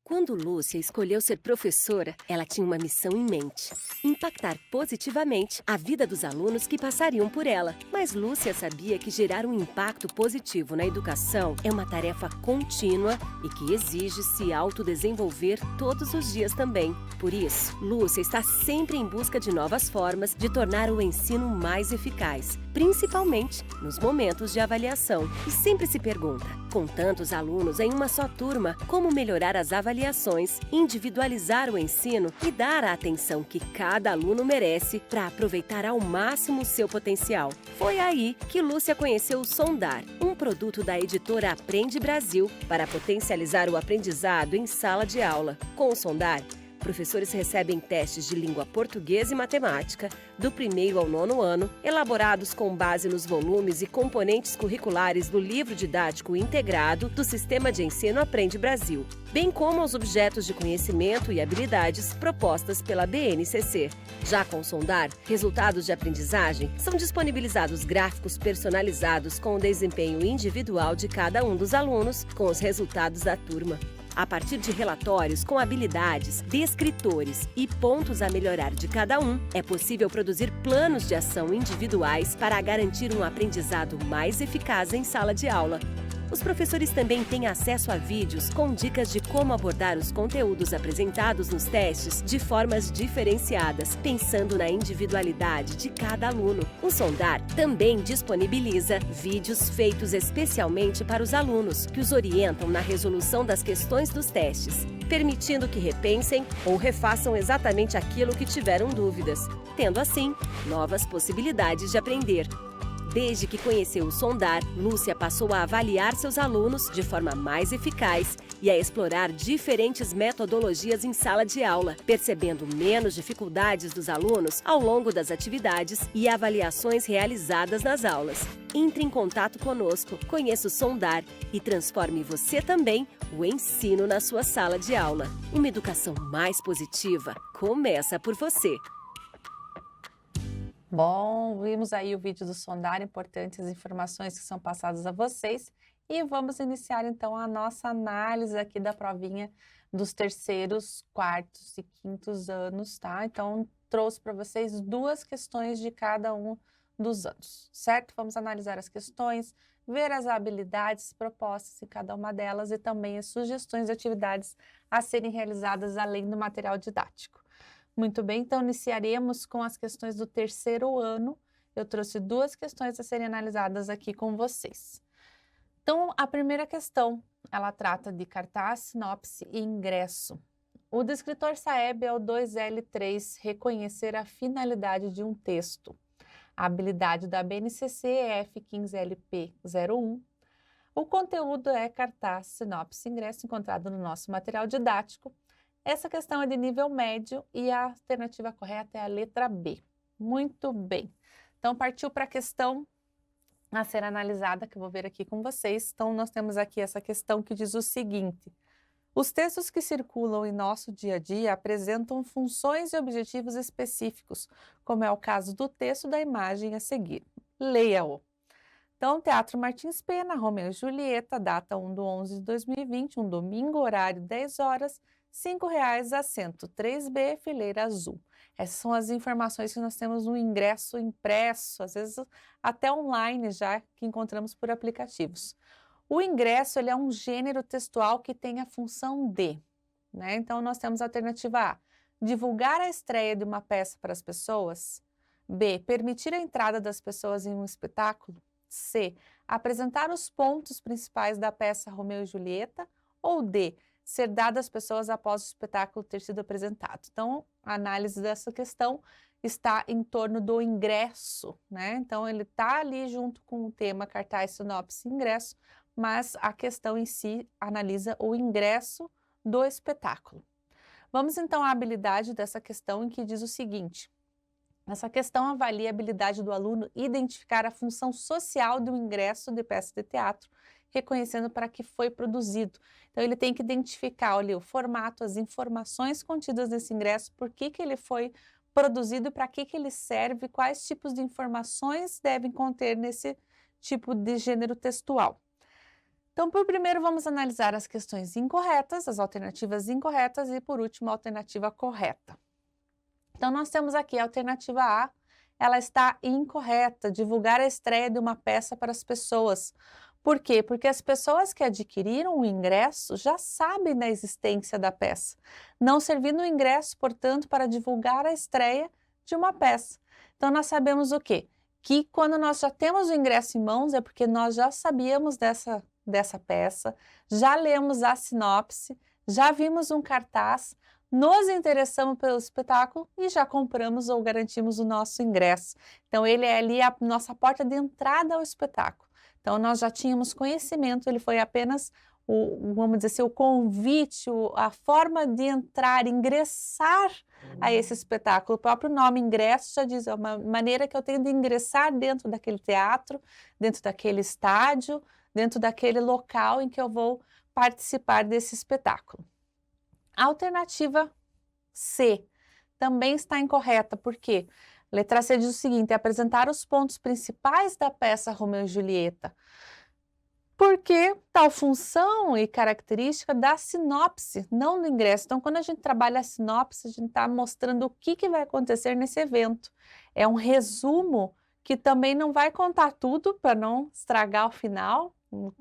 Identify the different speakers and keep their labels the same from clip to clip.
Speaker 1: Quando Lúcia escolheu ser professora, ela tinha uma missão em mente: impactar positivamente a vida dos alunos que passariam por ela. Mas Lúcia sabia que gerar um impacto positivo na educação é uma tarefa contínua e que exige se autodesenvolver todos os dias também. Por isso, Lúcia está sempre em busca de novas formas de tornar o ensino mais eficaz, principalmente nos momentos de avaliação. E sempre se pergunta, com tantos alunos em uma só turma, como melhorar as avaliações, individualizar o ensino e dar a atenção que cada aluno merece para aproveitar ao máximo o seu potencial. Foi aí que Lúcia conheceu o Sondar, um produto da editora Aprende Brasil para potencializar o aprendizado em sala de aula. Com o Sondar, professores recebem testes de língua portuguesa e matemática, do 1º ao 9º ano, elaborados com base nos volumes e componentes curriculares do livro didático integrado do Sistema de Ensino Aprende Brasil, bem como aos objetos de conhecimento e habilidades propostas pela BNCC. Já com o Sondar, resultados de aprendizagem, são disponibilizados gráficos personalizados com o desempenho individual de cada um dos alunos, com os resultados da turma. A partir de relatórios com habilidades, descritores e pontos a melhorar de cada um, é possível produzir planos de ação individuais para garantir um aprendizado mais eficaz em sala de aula. Os professores também têm acesso a vídeos com dicas de como abordar os conteúdos apresentados nos testes de formas diferenciadas, pensando na individualidade de cada aluno. O Sondar também disponibiliza vídeos feitos especialmente para os alunos, que os orientam na resolução das questões dos testes, permitindo que repensem ou refaçam exatamente aquilo que tiveram dúvidas, tendo assim novas possibilidades de aprender. Desde que conheceu o Sondar, Lúcia passou a avaliar seus alunos de forma mais eficaz e a explorar diferentes metodologias em sala de aula, percebendo menos dificuldades dos alunos ao longo das atividades e avaliações realizadas nas aulas. Entre em contato conosco, conheça o Sondar e transforme você também o ensino na sua sala de aula. Uma educação mais positiva começa por você.
Speaker 2: Bom, vimos aí o vídeo do Sondar, importantes informações que são passadas a vocês, e vamos iniciar então a nossa análise aqui da provinha dos terceiros, quartos e quintos anos, tá? Então, trouxe para vocês 2 questões de cada um dos anos, certo? Vamos analisar as questões, ver as habilidades propostas em cada uma delas e também as sugestões de atividades a serem realizadas além do material didático. Muito bem, então iniciaremos com as questões do terceiro ano. Eu trouxe 2 questões a serem analisadas aqui com vocês. Então, a primeira questão, ela trata de cartaz, sinopse e ingresso. O descritor Saeb é o 2L3, reconhecer a finalidade de um texto. A habilidade da BNCC é F15LP01. O conteúdo é cartaz, sinopse e ingresso, encontrado no nosso material didático. Essa questão é de nível médio e a alternativa correta é a letra B. Muito bem. Então, partiu para a questão a ser analisada, que eu vou ver aqui com vocês. Então, nós temos aqui essa questão que diz o seguinte: os textos que circulam em nosso dia a dia apresentam funções e objetivos específicos, como é o caso do texto da imagem a seguir. Leia-o. Então, Teatro Martins Pena, Romeu e Julieta, data 1/11/2020, um domingo, horário 10 horas, R$5, assento 3B, fileira azul. Essas são as informações que nós temos no ingresso impresso, às vezes até online já, que encontramos por aplicativos. O ingresso, ele é um gênero textual que tem a função de, né? Então, nós temos a alternativa A, divulgar a estreia de uma peça para as pessoas. B, permitir a entrada das pessoas em um espetáculo. C, apresentar os pontos principais da peça Romeu e Julieta. Ou D, ser dado às pessoas após o espetáculo ter sido apresentado. Então, a análise dessa questão está em torno do ingresso, né? Então, ele está ali junto com o tema cartaz, sinopse e ingresso, mas a questão em si analisa o ingresso do espetáculo. Vamos então à habilidade dessa questão, em que diz o seguinte: essa questão avalia a habilidade do aluno identificar a função social do ingresso de peça de teatro, reconhecendo para que foi produzido. Então, ele tem que identificar ali o formato, as informações contidas nesse ingresso, por que ele foi produzido, para que ele serve, quais tipos de informações devem conter nesse tipo de gênero textual. Então, por primeiro, vamos analisar as questões incorretas, as alternativas incorretas e, por último, a alternativa correta. Então, nós temos aqui a alternativa A, ela está incorreta, divulgar a estreia de uma peça para as pessoas. Por quê? Porque as pessoas que adquiriram o ingresso já sabem da existência da peça, não servindo o ingresso, portanto, para divulgar a estreia de uma peça. Então, nós sabemos o quê? Que quando nós já temos o ingresso em mãos é porque nós já sabíamos dessa peça, já lemos a sinopse, já vimos um cartaz, nos interessamos pelo espetáculo e já compramos ou garantimos o nosso ingresso. Então, ele é ali a nossa porta de entrada ao espetáculo. Então, nós já tínhamos conhecimento, ele foi apenas vamos dizer assim, o convite, a forma de entrar, ingressar a esse espetáculo. O próprio nome ingresso já diz, é uma maneira que eu tenho de ingressar dentro daquele teatro, dentro daquele estádio, dentro daquele local em que eu vou participar desse espetáculo. A alternativa C também está incorreta, porque letra C diz o seguinte, apresentar os pontos principais da peça Romeu e Julieta, porque tal função e característica da sinopse, não do ingresso. Então, quando a gente trabalha a sinopse, a gente está mostrando o que vai acontecer nesse evento. É um resumo que também não vai contar tudo para não estragar o final,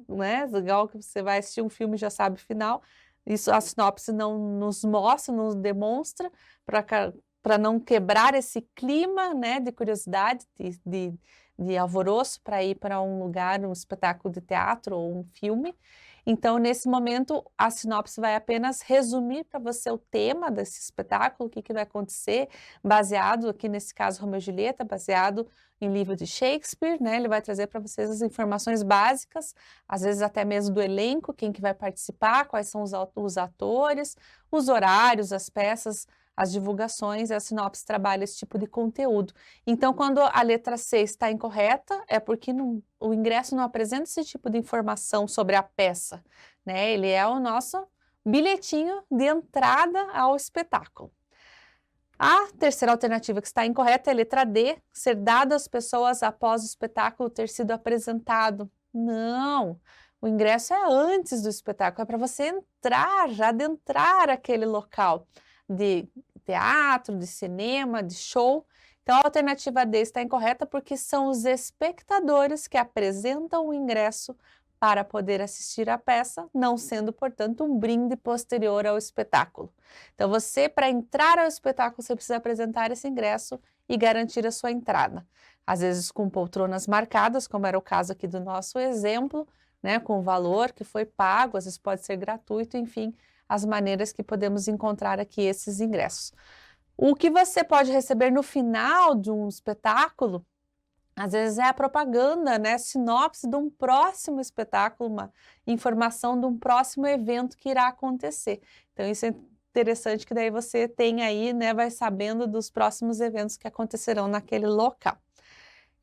Speaker 2: né? Igual que você vai assistir um filme e já sabe o final. Isso a sinopse não nos mostra, nos demonstra, para não quebrar esse clima, né, de curiosidade, de alvoroço para ir para um lugar, um espetáculo de teatro ou um filme. Então, nesse momento, a sinopse vai apenas resumir para você o tema desse espetáculo, o que vai acontecer, baseado, aqui nesse caso, Romeu e Julieta, baseado em livro de Shakespeare, né? Ele vai trazer para vocês as informações básicas, às vezes até mesmo do elenco, quem que vai participar, quais são os atores, os horários, as peças, as divulgações, a sinopse trabalha esse tipo de conteúdo. Então, quando a letra C está incorreta, é porque o ingresso não apresenta esse tipo de informação sobre a peça, né? Ele é o nosso bilhetinho de entrada ao espetáculo. A terceira alternativa que está incorreta é a letra D, ser dado às pessoas após o espetáculo ter sido apresentado. Não, o ingresso é antes do espetáculo, é para você entrar, já adentrar aquele local de teatro, de cinema, de show. Então, a alternativa D está incorreta porque são os espectadores que apresentam o ingresso para poder assistir à peça, não sendo, portanto, um brinde posterior ao espetáculo. Então, você, para entrar ao espetáculo, você precisa apresentar esse ingresso e garantir a sua entrada. Às vezes com poltronas marcadas, como era o caso aqui do nosso exemplo, né, com o valor que foi pago, às vezes pode ser gratuito, enfim, as maneiras que podemos encontrar aqui esses ingressos. O que você pode receber no final de um espetáculo, às vezes é a propaganda, né, sinopse de um próximo espetáculo, uma informação de um próximo evento que irá acontecer. Então isso é interessante que daí você tem aí, né, vai sabendo dos próximos eventos que acontecerão naquele local.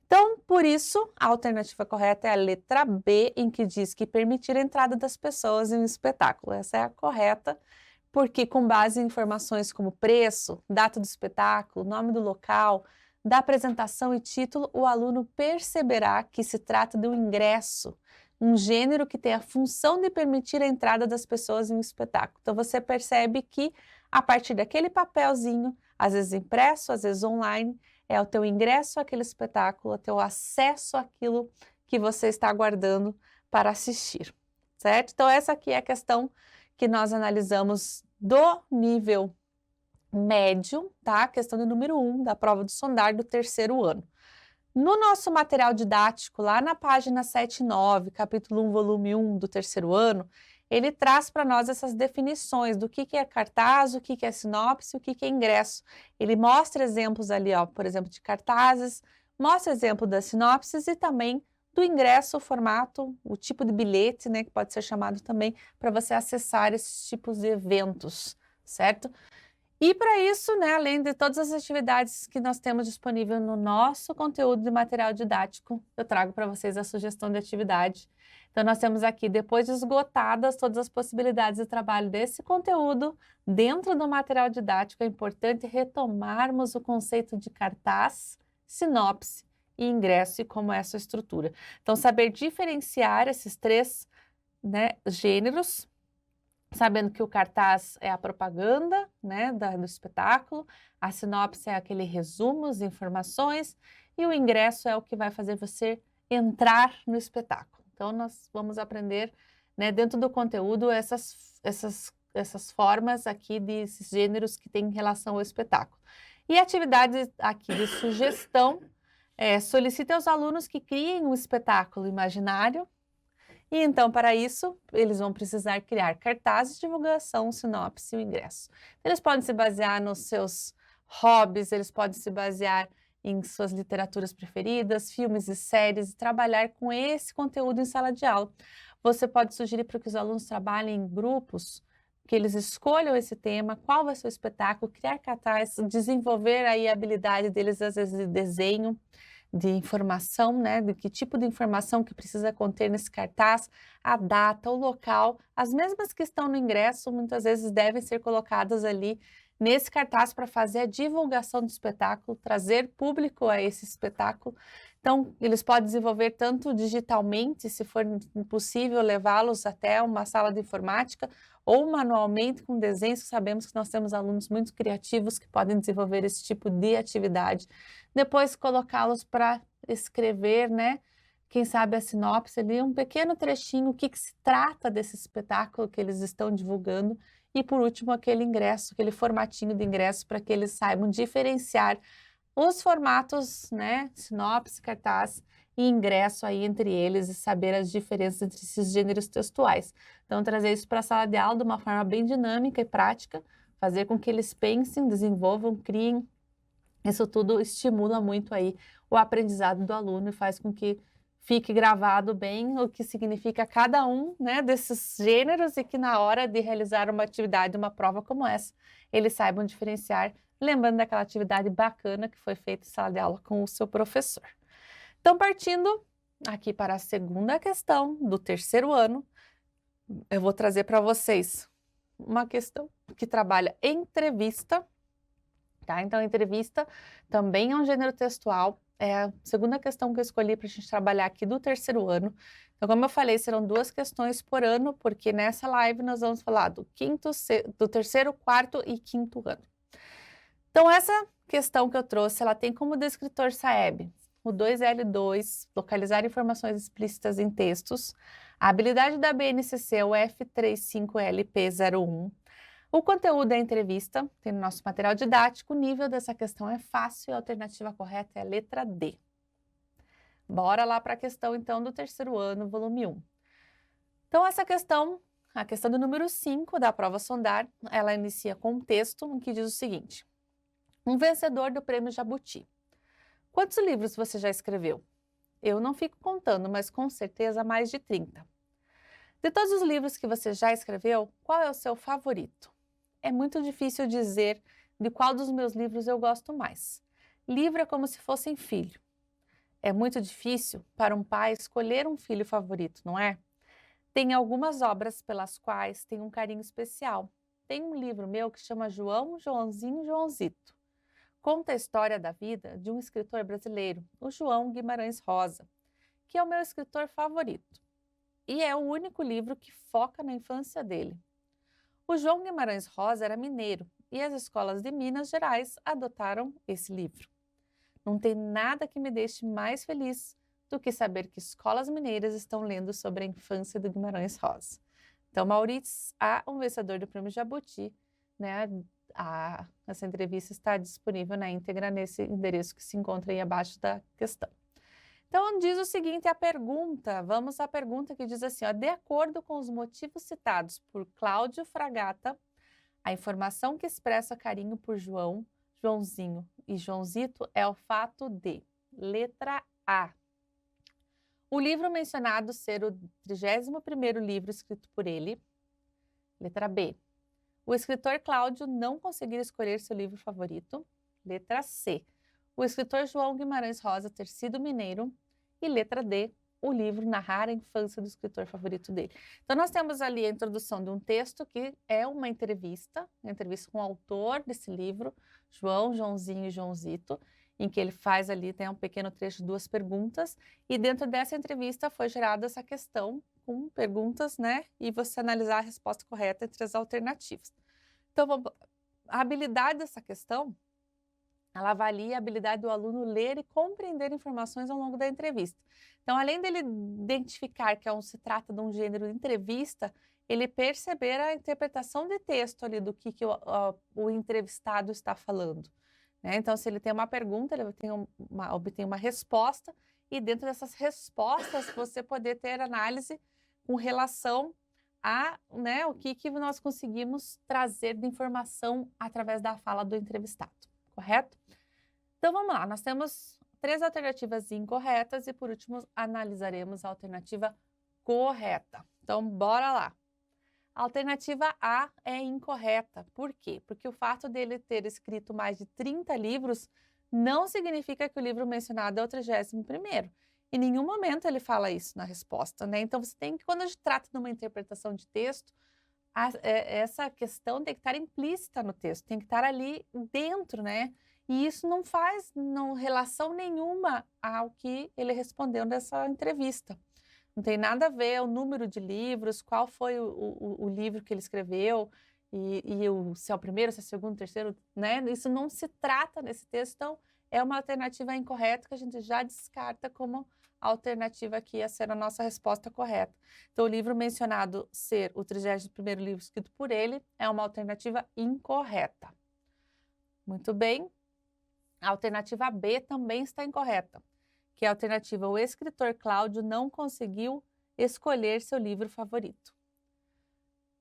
Speaker 2: Então, por isso, a alternativa correta é a letra B, em que diz que permitir a entrada das pessoas em um espetáculo. Essa é a correta, porque com base em informações como preço, data do espetáculo, nome do local, da apresentação e título, o aluno perceberá que se trata de um ingresso, um gênero que tem a função de permitir a entrada das pessoas em um espetáculo. Então, você percebe que, a partir daquele papelzinho, às vezes impresso, às vezes online, é o teu ingresso àquele espetáculo, o teu acesso àquilo que você está aguardando para assistir, certo? Então, essa aqui é a questão que nós analisamos do nível médio, tá? Questão de número 1 da prova do Sondar do terceiro ano. No nosso material didático, lá na página 7 e 9, capítulo 1, volume 1 do terceiro ano, ele traz para nós essas definições do que é cartaz, o que é sinopse, o que é ingresso. Ele mostra exemplos ali, ó, por exemplo, de cartazes, mostra exemplo das sinopses e também do ingresso, o formato, o tipo de bilhete, né, que pode ser chamado também para você acessar esses tipos de eventos, certo? E para isso, né, além de todas as atividades que nós temos disponível no nosso conteúdo de material didático, eu trago para vocês a sugestão de atividade. Então, nós temos aqui, depois de esgotadas todas as possibilidades de trabalho desse conteúdo, dentro do material didático, é importante retomarmos o conceito de cartaz, sinopse e ingresso e como é a sua estrutura. Então, saber diferenciar esses três né, gêneros, sabendo que o cartaz é a propaganda, né, do espetáculo, a sinopse é aquele resumo, as informações, e o ingresso é o que vai fazer você entrar no espetáculo. Então, nós vamos aprender, né, dentro do conteúdo essas formas aqui desses gêneros que têm relação ao espetáculo. E atividade aqui de sugestão, solicite aos alunos que criem um espetáculo imaginário. E então, para isso, eles vão precisar criar cartazes, divulgação, sinopse e o ingresso. Eles podem se basear nos seus hobbies, eles podem se basear em suas literaturas preferidas, filmes e séries, e trabalhar com esse conteúdo em sala de aula. Você pode sugerir para que os alunos trabalhem em grupos, que eles escolham esse tema, qual vai ser o espetáculo, criar cartazes, desenvolver aí a habilidade deles, às vezes, de desenho, de informação, né, de que tipo de informação que precisa conter nesse cartaz, a data, o local, as mesmas que estão no ingresso, muitas vezes devem ser colocadas ali nesse cartaz para fazer a divulgação do espetáculo, trazer público a esse espetáculo. Então, eles podem desenvolver tanto digitalmente, se for possível levá-los até uma sala de informática, ou manualmente com desenhos, que sabemos que nós temos alunos muito criativos que podem desenvolver esse tipo de atividade. Depois colocá-los para escrever, né? Quem sabe a sinopse ali, um pequeno trechinho, o que se trata desse espetáculo que eles estão divulgando. E por último, aquele ingresso, aquele formatinho de ingresso para que eles saibam diferenciar os formatos, né? Sinopse, cartaz e ingresso aí entre eles e saber as diferenças entre esses gêneros textuais. Então, trazer isso para a sala de aula de uma forma bem dinâmica e prática, fazer com que eles pensem, desenvolvam, criem. Isso tudo estimula muito aí o aprendizado do aluno e faz com que fique gravado bem o que significa cada um, né, desses gêneros e que na hora de realizar uma atividade, uma prova como essa, eles saibam diferenciar, lembrando daquela atividade bacana que foi feita em sala de aula com o seu professor. Então, partindo aqui para a segunda questão do terceiro ano, eu vou trazer para vocês uma questão que trabalha entrevista. Tá? Então, entrevista também é um gênero textual, é a segunda questão que eu escolhi para a gente trabalhar aqui do terceiro ano. Então, como eu falei, serão 2 questões por ano, porque nessa live nós vamos falar do terceiro, quarto e quinto ano. Então, essa questão que eu trouxe, ela tem como descritor SAEB o 2L2, localizar informações explícitas em textos, a habilidade da BNCC é o F35LP01, o conteúdo é entrevista, tem no nosso material didático, o nível dessa questão é fácil e a alternativa correta é a letra D. Bora lá para a questão, então, do terceiro ano, volume 1. Então, essa questão, a questão do número 5 da prova Sondar, ela inicia com um texto que diz o seguinte: um vencedor do Prêmio Jabuti. Quantos livros você já escreveu? Eu não fico contando, mas com certeza mais de 30. De todos os livros que você já escreveu, qual é o seu favorito? É muito difícil dizer de qual dos meus livros eu gosto mais. Livro é como se fossem filho. É muito difícil para um pai escolher um filho favorito, não é? Tem algumas obras pelas quais tenho um carinho especial. Tem um livro meu que chama João, Joãozinho, Joãozito. Conta a história da vida de um escritor brasileiro, o João Guimarães Rosa, que é o meu escritor favorito. E é o único livro que foca na infância dele. O João Guimarães Rosa era mineiro e as escolas de Minas Gerais adotaram esse livro. Não tem nada que me deixe mais feliz do que saber que escolas mineiras estão lendo sobre a infância do Guimarães Rosa. Então, Maurício, um vencedor do Prêmio Jabuti, né? Essa entrevista está disponível na íntegra nesse endereço que se encontra aí abaixo da questão. Então, diz o seguinte a pergunta, vamos à pergunta que diz assim, ó, de acordo com os motivos citados por Cláudio Fragata, a informação que expressa carinho por João, Joãozinho e Joãozito é o fato de, letra A, o livro mencionado ser o 31º livro escrito por ele, letra B, o escritor Cláudio não conseguir escolher seu livro favorito. Letra C. O escritor João Guimarães Rosa ter sido mineiro. E letra D. O livro narrar a infância do escritor favorito dele. Então, nós temos ali a introdução de um texto que é uma entrevista com o autor desse livro, João, Joãozinho e Joãozito. em que ele faz ali, tem um pequeno trecho de 2 perguntas, e dentro dessa entrevista foi gerada essa questão com perguntas, né, e você analisar a resposta correta entre as alternativas. Então, a habilidade dessa questão, ela avalia a habilidade do aluno ler e compreender informações ao longo da entrevista. Então, além dele identificar que se trata de um gênero de entrevista, ele perceber a interpretação de texto ali do que o entrevistado está falando, né? Então, se ele tem uma pergunta, ele obtém uma resposta, e dentro dessas respostas você poder ter análise com relação a, né, o que nós conseguimos trazer de informação através da fala do entrevistado, correto? Então vamos lá, nós temos 3 alternativas incorretas e por último analisaremos a alternativa correta. Então bora lá. A alternativa A é incorreta. Por quê? Porque o fato dele ter escrito mais de 30 livros não significa que o livro mencionado é o 31º. Em nenhum momento ele fala isso na resposta, né? Então você tem que, quando a gente trata de uma interpretação de texto, essa questão tem que estar implícita no texto, tem que estar ali dentro, né? E isso não faz relação nenhuma ao que ele respondeu nessa entrevista. Não tem nada a ver o número de livros, qual foi o livro que ele escreveu, se é o primeiro, se é o segundo, terceiro, né? Isso não se trata nesse texto, então é uma alternativa incorreta que a gente já descarta como alternativa que ia ser a nossa resposta correta. Então, o livro mencionado ser o 31º livro escrito por ele é uma alternativa incorreta. Muito bem. A alternativa B também está incorreta, que é a alternativa: o escritor Cláudio não conseguiu escolher seu livro favorito.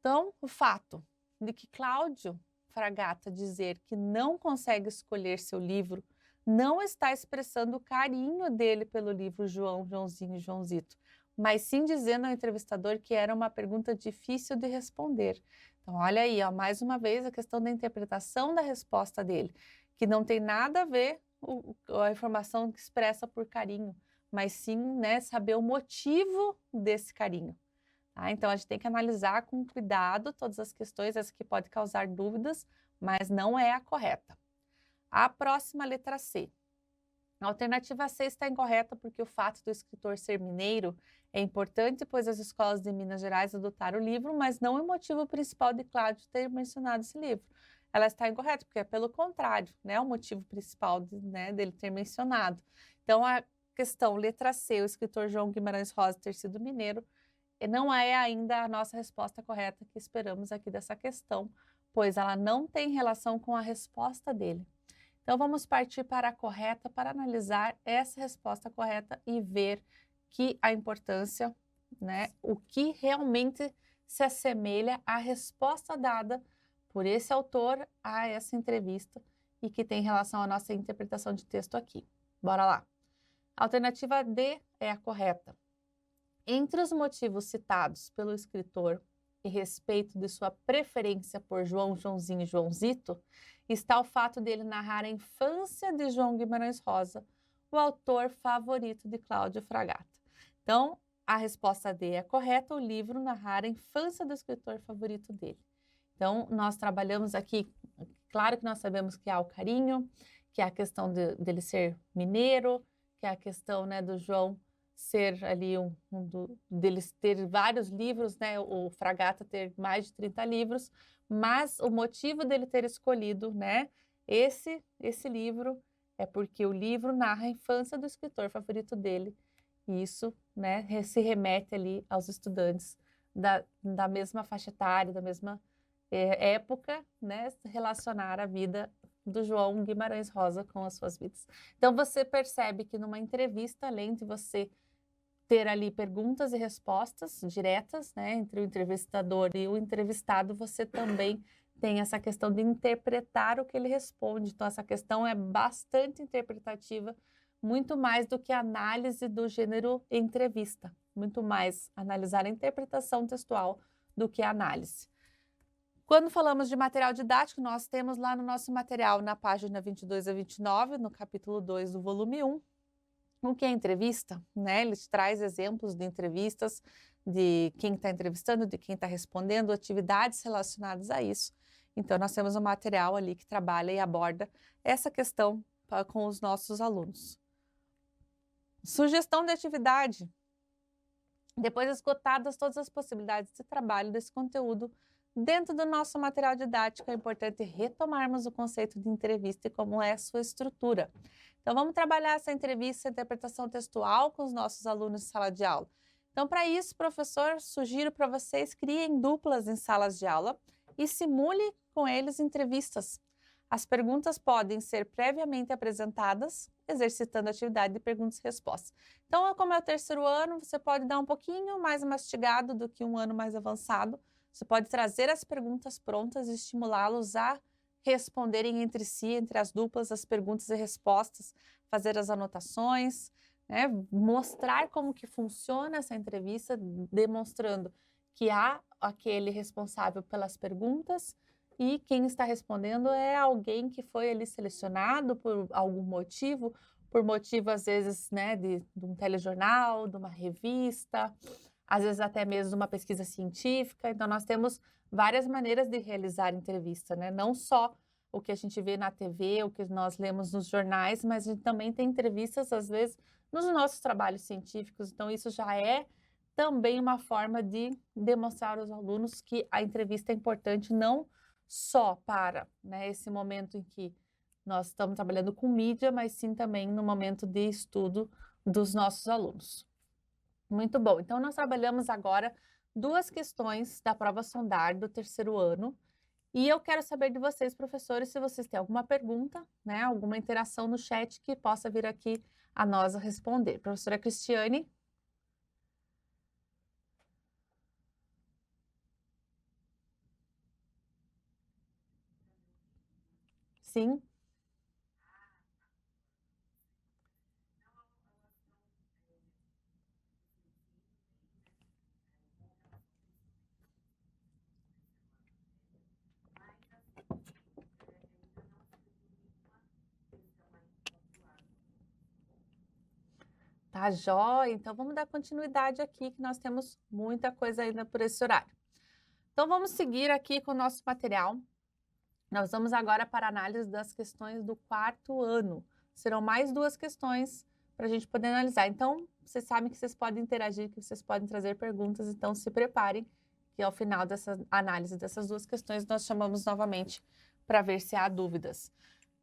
Speaker 2: Então, o fato de que Cláudio Fragata dizer que não consegue escolher seu livro não está expressando o carinho dele pelo livro João, Joãozinho e Joãozito, mas sim dizendo ao entrevistador que era uma pergunta difícil de responder. Então, olha aí, ó, mais uma vez a questão da interpretação da resposta dele, que não tem nada a ver a informação expressa por carinho, mas sim, né, saber o motivo desse carinho. Tá? Então, a gente tem que analisar com cuidado todas as questões, essa que pode causar dúvidas, mas não é a correta. A próxima, letra C. A alternativa C está incorreta porque o fato do escritor ser mineiro é importante, pois as escolas de Minas Gerais adotaram o livro, mas não é o motivo principal de Cláudio ter mencionado esse livro. Ela está incorreta porque é pelo contrário, né, o motivo principal dele ter mencionado. Então, a questão letra C, o escritor João Guimarães Rosa ter sido mineiro, não é ainda a nossa resposta correta que esperamos aqui dessa questão, pois ela não tem relação com a resposta dele. Então, vamos partir para a correta para analisar essa resposta correta e ver que a importância, né, o que realmente se assemelha à resposta dada por esse autor a essa entrevista e que tem relação à nossa interpretação de texto aqui. Bora lá. A alternativa D é a correta. Entre os motivos citados pelo escritor e respeito de sua preferência por João, Joãozinho e Joãozito, está o fato dele narrar a infância de João Guimarães Rosa, o autor favorito de Cláudio Fragata. Então, a resposta D é correta, o livro narrar a infância do escritor favorito dele. Então, nós trabalhamos aqui, claro que nós sabemos que há o carinho, que há a questão dele ser mineiro, que há a questão, né, do João ser ali deles ter vários livros, né, o Fragata ter mais de 30 livros, mas o motivo dele ter escolhido, né, esse livro é porque o livro narra a infância do escritor favorito dele, e isso, né, se remete ali aos estudantes da mesma faixa etária, da mesma época, né, relacionar a vida do João Guimarães Rosa com as suas vidas. Então, você percebe que numa entrevista, além de você ter ali perguntas e respostas diretas, né, entre o entrevistador e o entrevistado, você também tem essa questão de interpretar o que ele responde. Então, essa questão é bastante interpretativa, muito mais do que a análise do gênero entrevista, muito mais analisar a interpretação textual do que a análise. Quando falamos de material didático, nós temos lá no nosso material, na página 22 a 29, no capítulo 2 do volume 1, o que é entrevista, né? Ele traz exemplos de entrevistas, de quem está entrevistando, de quem está respondendo, atividades relacionadas a isso. Então, nós temos um material ali que trabalha e aborda essa questão com os nossos alunos. Sugestão de atividade. Depois esgotadas todas as possibilidades de trabalho desse conteúdo dentro do nosso material didático, é importante retomarmos o conceito de entrevista e como é a sua estrutura. Então, vamos trabalhar essa entrevista, interpretação textual com os nossos alunos em sala de aula. Então, para isso, professor, sugiro para vocês criem duplas em salas de aula e simule com eles entrevistas. As perguntas podem ser previamente apresentadas, exercitando a atividade de perguntas e respostas. Então, como é o terceiro ano, você pode dar um pouquinho mais mastigado do que um ano mais avançado. Você pode trazer as perguntas prontas e estimulá-los a responderem entre si, entre as duplas, as perguntas e respostas, fazer as anotações, né? Mostrar como que funciona essa entrevista, demonstrando que há aquele responsável pelas perguntas e quem está respondendo é alguém que foi ali selecionado por algum motivo, por motivo às vezes, né, de um telejornal, de uma revista, às vezes até mesmo de uma pesquisa científica. Então, nós temos várias maneiras de realizar entrevista, né? Não só o que a gente vê na TV, o que nós lemos nos jornais, mas a gente também tem entrevistas, às vezes, nos nossos trabalhos científicos. Então, isso já é também uma forma de demonstrar aos alunos que a entrevista é importante, não só para, né, esse momento em que nós estamos trabalhando com mídia, mas sim também no momento de estudo dos nossos alunos. Muito bom. Então, nós trabalhamos agora 2 questões da prova Sondar do terceiro ano. E eu quero saber de vocês, professores, se vocês têm alguma pergunta, né, alguma interação no chat que possa vir aqui a nós a responder. Professora Cristiane? Sim? Tá jóia? Então, vamos dar continuidade aqui, que nós temos muita coisa ainda por esse horário. Então, vamos seguir aqui com o nosso material. Nós vamos agora para a análise das questões do 4º ano. Serão mais 2 questões para a gente poder analisar. Então, vocês sabem que vocês podem interagir, que vocês podem trazer perguntas, então se preparem, que ao final dessa análise dessas 2 questões, nós chamamos novamente para ver se há dúvidas.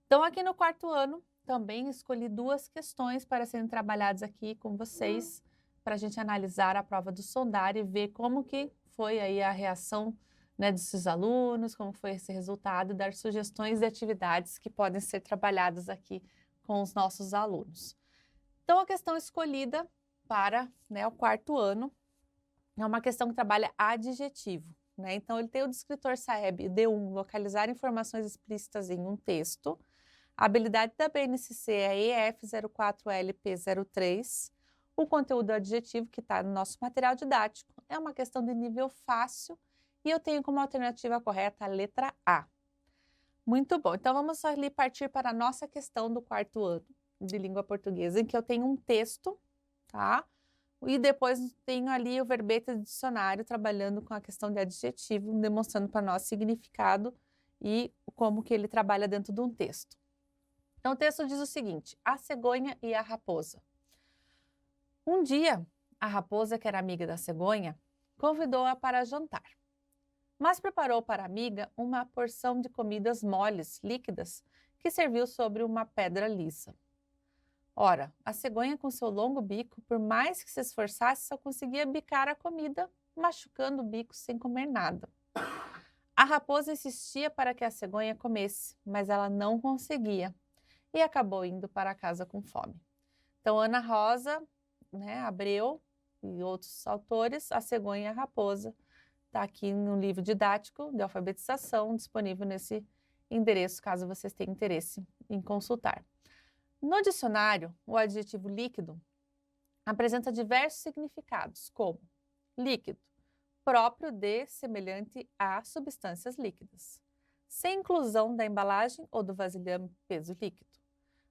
Speaker 2: Então, aqui no 4º ano, também escolhi 2 questões para serem trabalhadas aqui com vocês, para a gente analisar a prova do Sondar e ver como que foi aí a reação, né, desses alunos, como foi esse resultado, e dar sugestões de atividades que podem ser trabalhadas aqui com os nossos alunos. Então, a questão escolhida para, né, o 4º ano é uma questão que trabalha adjetivo, né? Então, ele tem o descritor Saeb D1, localizar informações explícitas em um texto. A habilidade da BNCC é EF04LP03. O conteúdo adjetivo que está no nosso material didático é uma questão de nível fácil e eu tenho como alternativa correta a letra A. Muito bom, então vamos ali partir para a nossa questão do 4º ano de língua portuguesa, em que eu tenho um texto, tá? E depois tenho ali o verbete do dicionário trabalhando com a questão de adjetivo, demonstrando para nós significado e como que ele trabalha dentro de um texto. Então, o texto diz o seguinte: a cegonha e a raposa. Um dia, a raposa, que era amiga da cegonha, convidou-a para jantar, mas preparou para a amiga uma porção de comidas moles, líquidas, que serviu sobre uma pedra lisa. Ora, a cegonha, com seu longo bico, por mais que se esforçasse, só conseguia bicar a comida, machucando o bico sem comer nada. A raposa insistia para que a cegonha comesse, mas ela não conseguia e acabou indo para casa com fome. Então, Ana Rosa, né, Abreu e outros autores, A Cegonha e a Raposa, está aqui no livro didático de alfabetização, disponível nesse endereço, caso vocês tenham interesse em consultar. No dicionário, o adjetivo líquido apresenta diversos significados, como líquido, próprio de, semelhante a substâncias líquidas, sem inclusão da embalagem ou do vasilhame peso líquido,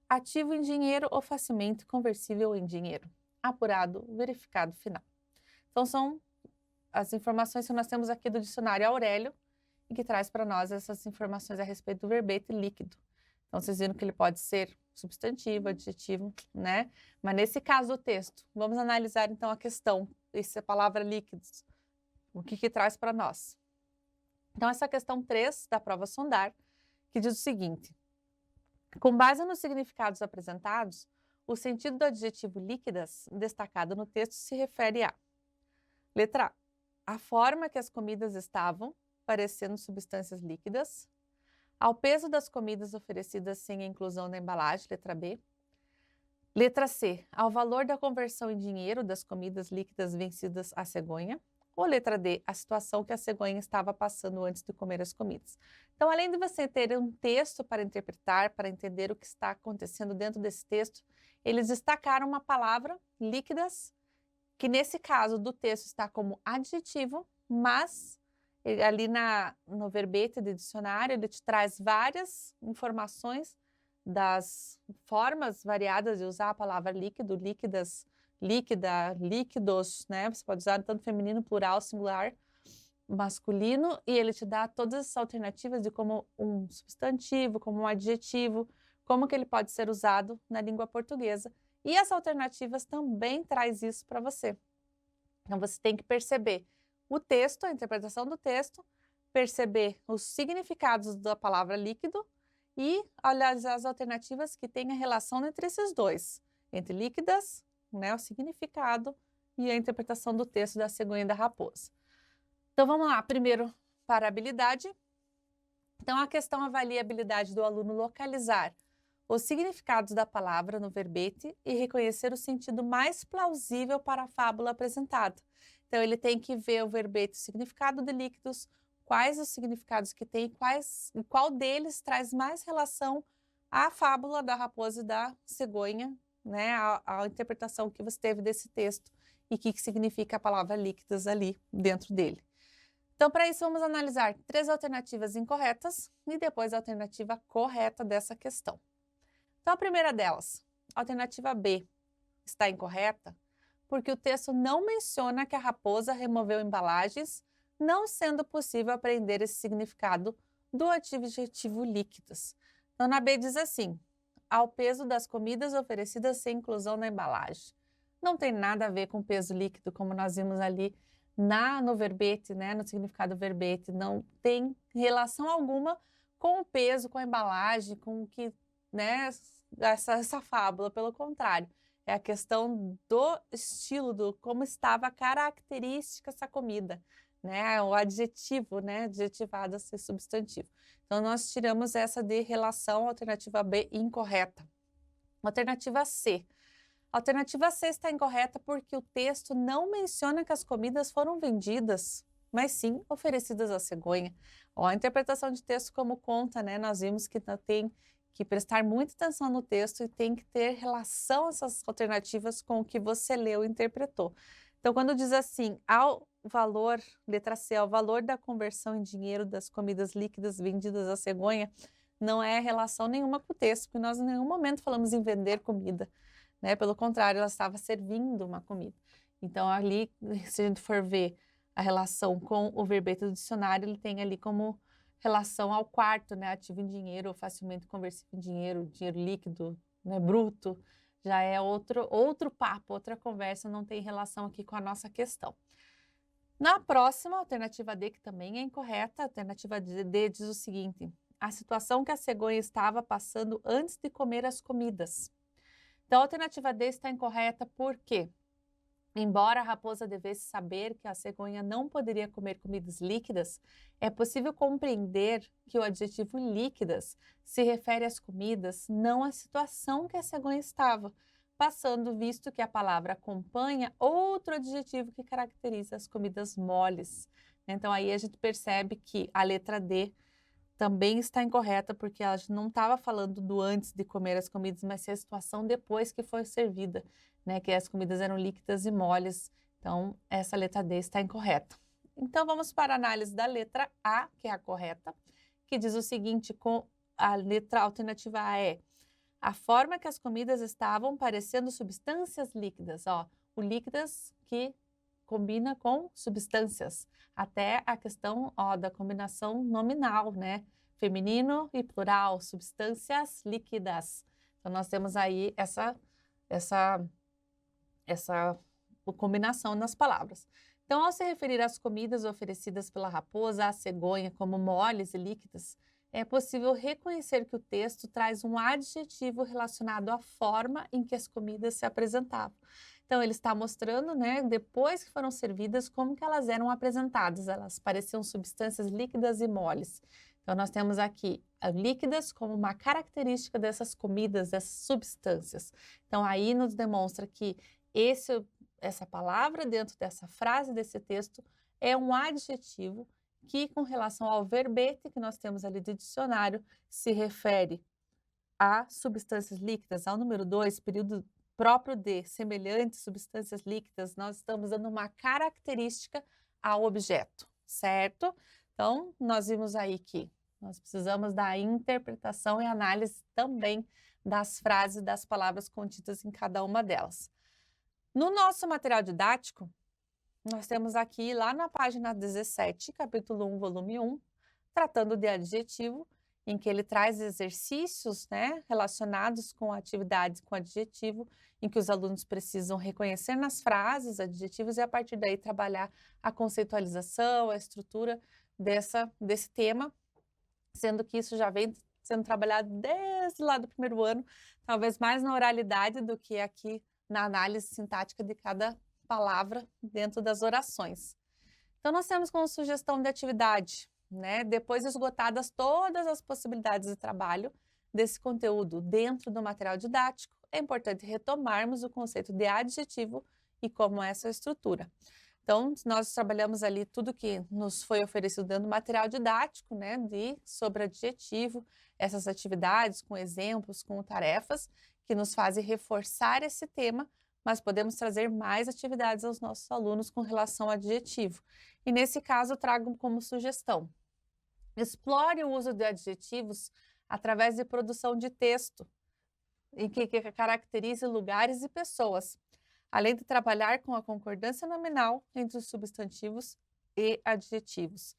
Speaker 2: ativo em dinheiro ou facilmente conversível em dinheiro, apurado, verificado final. Então, são as informações que nós temos aqui do dicionário Aurélio e que traz para nós essas informações a respeito do verbete líquido. Então, vocês viram que ele pode ser substantivo, adjetivo, né? Mas nesse caso do texto, vamos analisar então a questão, essa palavra líquidos, o que traz para nós. Então, essa questão 3 da prova sondar, que diz o seguinte: com base nos significados apresentados, o sentido do adjetivo líquidas destacado no texto se refere a: letra A, a forma que as comidas estavam, parecendo substâncias líquidas; ao peso das comidas oferecidas sem a inclusão da embalagem, letra B. Letra C, ao valor da conversão em dinheiro das comidas líquidas vencidas à cegonha. Ou letra D, a situação que a cegonha estava passando antes de comer as comidas. Então, além de você ter um texto para interpretar, para entender o que está acontecendo dentro desse texto, eles destacaram uma palavra, líquidas, que nesse caso do texto está como adjetivo, mas ali no verbete do dicionário ele te traz várias informações das formas variadas de usar a palavra líquido, líquidas, líquida, líquidos, né? Você pode usar tanto feminino, plural, singular, masculino, e ele te dá todas as alternativas de como um substantivo, como um adjetivo, como que ele pode ser usado na língua portuguesa. E as alternativas também traz isso para você. Então, você tem que perceber o texto, a interpretação do texto, perceber os significados da palavra líquido e olhar as alternativas que têm a relação entre esses dois, entre líquidas, né, o significado, e a interpretação do texto da cegonha e da raposa. Então, vamos lá. Primeiro, para a habilidade. Então, a questão avalia a habilidade do aluno localizar os significados da palavra no verbete e reconhecer o sentido mais plausível para a fábula apresentada. Então, ele tem que ver o verbete, o significado de líquidos, quais os significados que tem, qual deles traz mais relação à fábula da raposa e da cegonha, né, a interpretação que você teve desse texto e o que significa a palavra líquidas ali dentro dele. Então, para isso, vamos analisar 3 alternativas incorretas e depois a alternativa correta dessa questão. Então, a primeira delas, a alternativa B, está incorreta porque o texto não menciona que a raposa removeu embalagens, não sendo possível apreender esse significado do adjetivo líquidos. Então, na B diz assim: ao peso das comidas oferecidas sem inclusão na embalagem. Não tem nada a ver com peso líquido, como nós vimos ali no verbete, né, no significado verbete. Não tem relação alguma com o peso, com a embalagem, com o que, né, essa fábula. Pelo contrário, é a questão do estilo, do como estava a característica essa comida, né, o adjetivo, né, adjetivado a ser substantivo. Então, nós tiramos essa de relação, alternativa B, incorreta. Alternativa C. A alternativa C está incorreta porque o texto não menciona que as comidas foram vendidas, mas sim oferecidas à cegonha. Ó, a interpretação de texto como conta, né, nós vimos que tem que prestar muita atenção no texto e tem que ter relação essas alternativas com o que você leu e interpretou. Então, quando diz assim, ao valor, letra C, ao valor da conversão em dinheiro das comidas líquidas vendidas à cegonha, não é relação nenhuma com o texto, porque nós em nenhum momento falamos em vender comida, né? Pelo contrário, ela estava servindo uma comida. Então, ali, se a gente for ver a relação com o verbete do dicionário, ele tem ali como relação ao quarto, né? Ativo em dinheiro, ou facilmente conversível em dinheiro, dinheiro líquido, né? Bruto. Já é outro papo, outra conversa, não tem relação aqui com a nossa questão. Na próxima, alternativa D, que também é incorreta, a alternativa D diz o seguinte: a situação que a cegonha estava passando antes de comer as comidas. Então, a alternativa D está incorreta porque, embora a raposa devesse saber que a cegonha não poderia comer comidas líquidas, é possível compreender que o adjetivo líquidas se refere às comidas, não à situação que a cegonha estava passando, visto que a palavra acompanha outro adjetivo que caracteriza as comidas moles. Então, aí a gente percebe que a letra D também está incorreta, porque ela não estava falando do antes de comer as comidas, mas sim a situação depois que foi servida, né? Que as comidas eram líquidas e moles. Então, essa letra D está incorreta. Então, vamos para a análise da letra A, que é a correta, que diz o seguinte, com a letra alternativa A é: a forma que as comidas estavam parecendo substâncias líquidas. Ó, o líquidas que combina com substâncias. Até a questão, ó, da combinação nominal, né? Feminino e plural, substâncias líquidas. Então, nós temos aí essa combinação nas palavras. Então, ao se referir às comidas oferecidas pela raposa à cegonha como moles e líquidas, é possível reconhecer que o texto traz um adjetivo relacionado à forma em que as comidas se apresentavam. Então, ele está mostrando, né, depois que foram servidas, como que elas eram apresentadas. Elas pareciam substâncias líquidas e moles. Então, nós temos aqui líquidas como uma característica dessas comidas, dessas substâncias. Então, aí nos demonstra que essa palavra dentro dessa frase, desse texto, é um adjetivo que, com relação ao verbete que nós temos ali do dicionário, se refere a substâncias líquidas. Ao número 2, período próprio de semelhantes substâncias líquidas, nós estamos dando uma característica ao objeto, certo? Então, nós vimos aí que nós precisamos da interpretação e análise também das frases, das palavras contidas em cada uma delas. No nosso material didático, nós temos aqui, lá na página 17, capítulo 1, volume 1, tratando de adjetivo, em que ele traz exercícios, né, relacionados com atividades com adjetivo, em que os alunos precisam reconhecer nas frases adjetivos e, a partir daí, trabalhar a conceitualização, a estrutura desse tema, sendo que isso já vem sendo trabalhado desde lá do primeiro ano, talvez mais na oralidade do que aqui na análise sintática de cada palavra dentro das orações. Então, nós temos como sugestão de atividade, né? Depois de esgotadas todas as possibilidades de trabalho desse conteúdo dentro do material didático, é importante retomarmos o conceito de adjetivo e como é essa estrutura. Então, nós trabalhamos ali tudo que nos foi oferecido dentro do material didático, né, sobre adjetivo, essas atividades com exemplos, com tarefas, que nos fazem reforçar esse tema, mas podemos trazer mais atividades aos nossos alunos com relação ao adjetivo. E nesse caso, eu trago como sugestão: explore o uso de adjetivos através de produção de texto, em que caracterize lugares e pessoas, além de trabalhar com a concordância nominal entre os substantivos e adjetivos.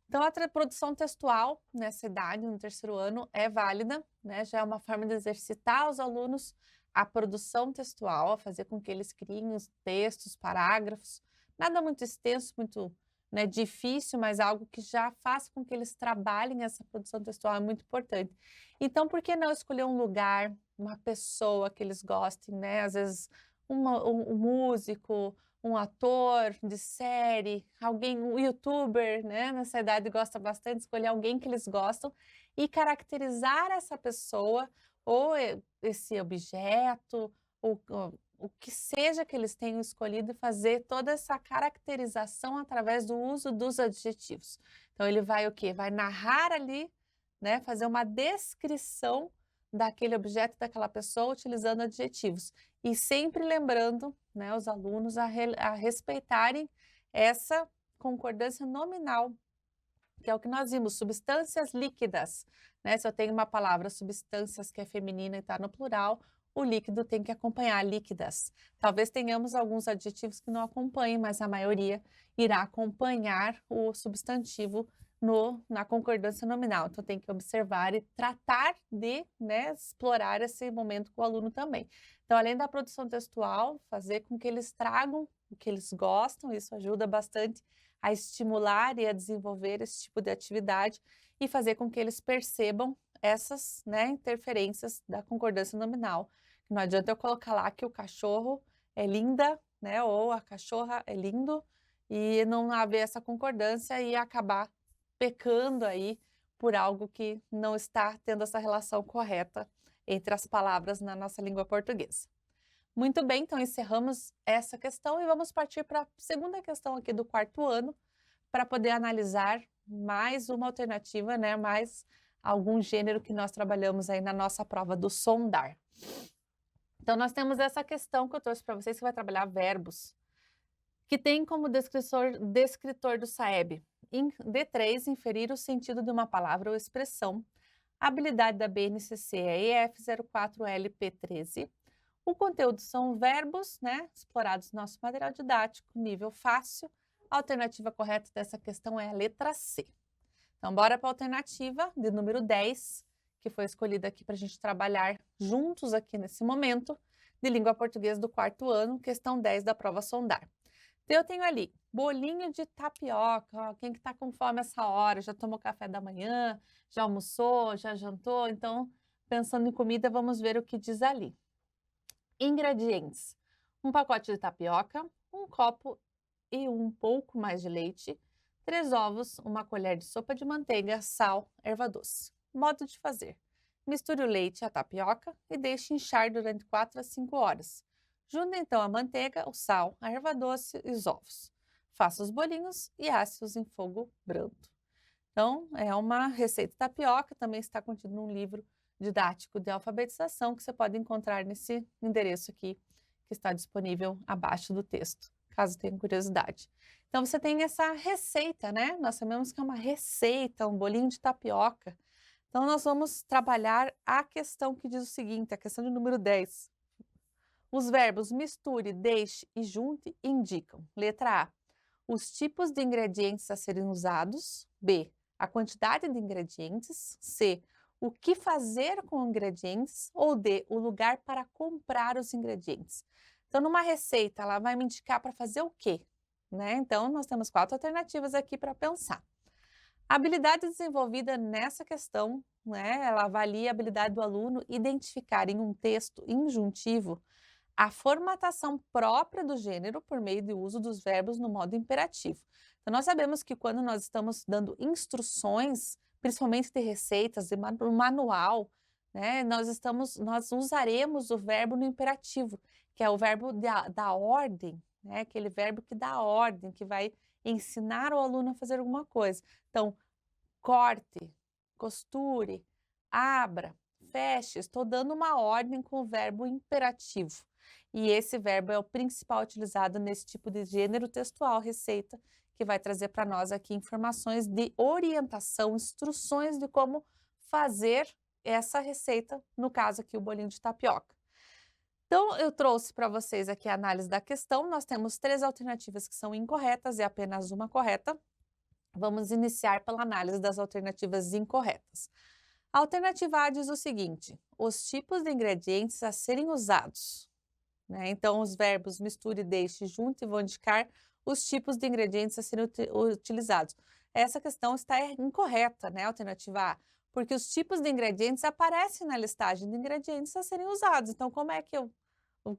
Speaker 2: Então, a produção textual nessa idade, no terceiro ano, é válida, né? Já é uma forma de exercitar os alunos a produção textual, a fazer com que eles criem os textos, parágrafos, nada muito extenso, muito, né, difícil, mas algo que já faz com que eles trabalhem essa produção textual, é muito importante. Então, por que não escolher um lugar, uma pessoa que eles gostem, né? Às vezes, um músico, um ator de série, alguém, um youtuber, né? Nessa idade gosta bastante de escolher alguém que eles gostam e caracterizar essa pessoa ou esse objeto, ou o que seja que eles tenham escolhido, e fazer toda essa caracterização através do uso dos adjetivos. Então, ele vai o quê? Vai narrar ali, né? Fazer uma descrição daquele objeto, daquela pessoa, utilizando adjetivos. E sempre lembrando, né, os alunos a respeitarem essa concordância nominal, que é o que nós vimos, substâncias líquidas, né? Se eu tenho uma palavra substâncias que é feminina e está no plural, o líquido tem que acompanhar líquidas. Talvez tenhamos alguns adjetivos que não acompanhem, mas a maioria irá acompanhar o substantivo na concordância nominal. Então, tem que observar e tratar de, né, explorar esse momento com o aluno também. Então, além da produção textual, fazer com que eles tragam o que eles gostam, isso ajuda bastante a estimular e a desenvolver esse tipo de atividade e fazer com que eles percebam essas, né, interferências da concordância nominal. Não adianta eu colocar lá que o cachorro é linda, né, ou a cachorra é lindo, e não haver essa concordância e acabar pecando aí por algo que não está tendo essa relação correta entre as palavras na nossa língua portuguesa. Muito bem, então encerramos essa questão e vamos partir para a segunda questão aqui do quarto ano, para poder analisar mais uma alternativa, né, mais algum gênero que nós trabalhamos aí na nossa prova do sondar. Então, nós temos essa questão que eu trouxe para vocês, que vai trabalhar verbos, que tem como descritor do SAEB, D3, inferir o sentido de uma palavra ou expressão. A habilidade da BNCC é EF04LP13. O conteúdo são verbos, né, explorados no nosso material didático, nível fácil. A alternativa correta dessa questão é a letra C. Então, bora para a alternativa de número 10, que foi escolhida aqui para a gente trabalhar juntos aqui nesse momento, de língua portuguesa do 4º ano, questão 10 da prova Sondar. Então, eu tenho ali bolinho de tapioca, ó, quem que tá com fome essa hora? Já tomou café da manhã? Já almoçou? Já jantou? Então, pensando em comida, vamos ver o que diz ali. Ingredientes: um pacote de tapioca, um copo e um pouco mais de leite, 3 ovos, uma colher de sopa de manteiga, sal, erva doce. Modo de fazer: misture o leite e a tapioca e deixe inchar durante 4 a 5 horas. Junte então a manteiga, o sal, a erva doce e os ovos. Faça os bolinhos e asse-os em fogo brando. Então, é uma receita de tapioca, também está contido num livro didático de alfabetização que você pode encontrar nesse endereço aqui que está disponível abaixo do texto, caso tenha curiosidade. Então, você tem essa receita, né? Nós sabemos que é uma receita, um bolinho de tapioca. Então, nós vamos trabalhar a questão que diz o seguinte, a questão de número 10. Os verbos misture, deixe e junte indicam: letra A, os tipos de ingredientes a serem usados; B, a quantidade de ingredientes; C, o que fazer com ingredientes; ou D, o lugar para comprar os ingredientes. Então, numa receita, ela vai me indicar para fazer o quê? Né? Então, nós temos 4 alternativas aqui para pensar. A habilidade desenvolvida nessa questão, né, ela avalia a habilidade do aluno identificar em um texto injuntivo a formatação própria do gênero por meio do uso dos verbos no modo imperativo. Então, nós sabemos que quando nós estamos dando instruções, principalmente de receitas, de manual, né, nós usaremos o verbo no imperativo, que é o verbo da ordem, né, aquele verbo que dá ordem, que vai ensinar o aluno a fazer alguma coisa. Então, corte, costure, abra, feche, estou dando uma ordem com o verbo imperativo. E esse verbo é o principal utilizado nesse tipo de gênero textual, receita, que vai trazer para nós aqui informações de orientação, instruções de como fazer essa receita, no caso aqui o bolinho de tapioca. Então, eu trouxe para vocês aqui a análise da questão. Nós temos 3 alternativas que são incorretas e apenas uma correta. Vamos iniciar pela análise das alternativas incorretas. A alternativa A diz o seguinte: os tipos de ingredientes a serem usados. Né? Então, os verbos misture, deixe, junte vão indicar os tipos de ingredientes a serem utilizados. Essa questão está incorreta, né? Alternativa A, porque os tipos de ingredientes aparecem na listagem de ingredientes a serem usados. Então, como é que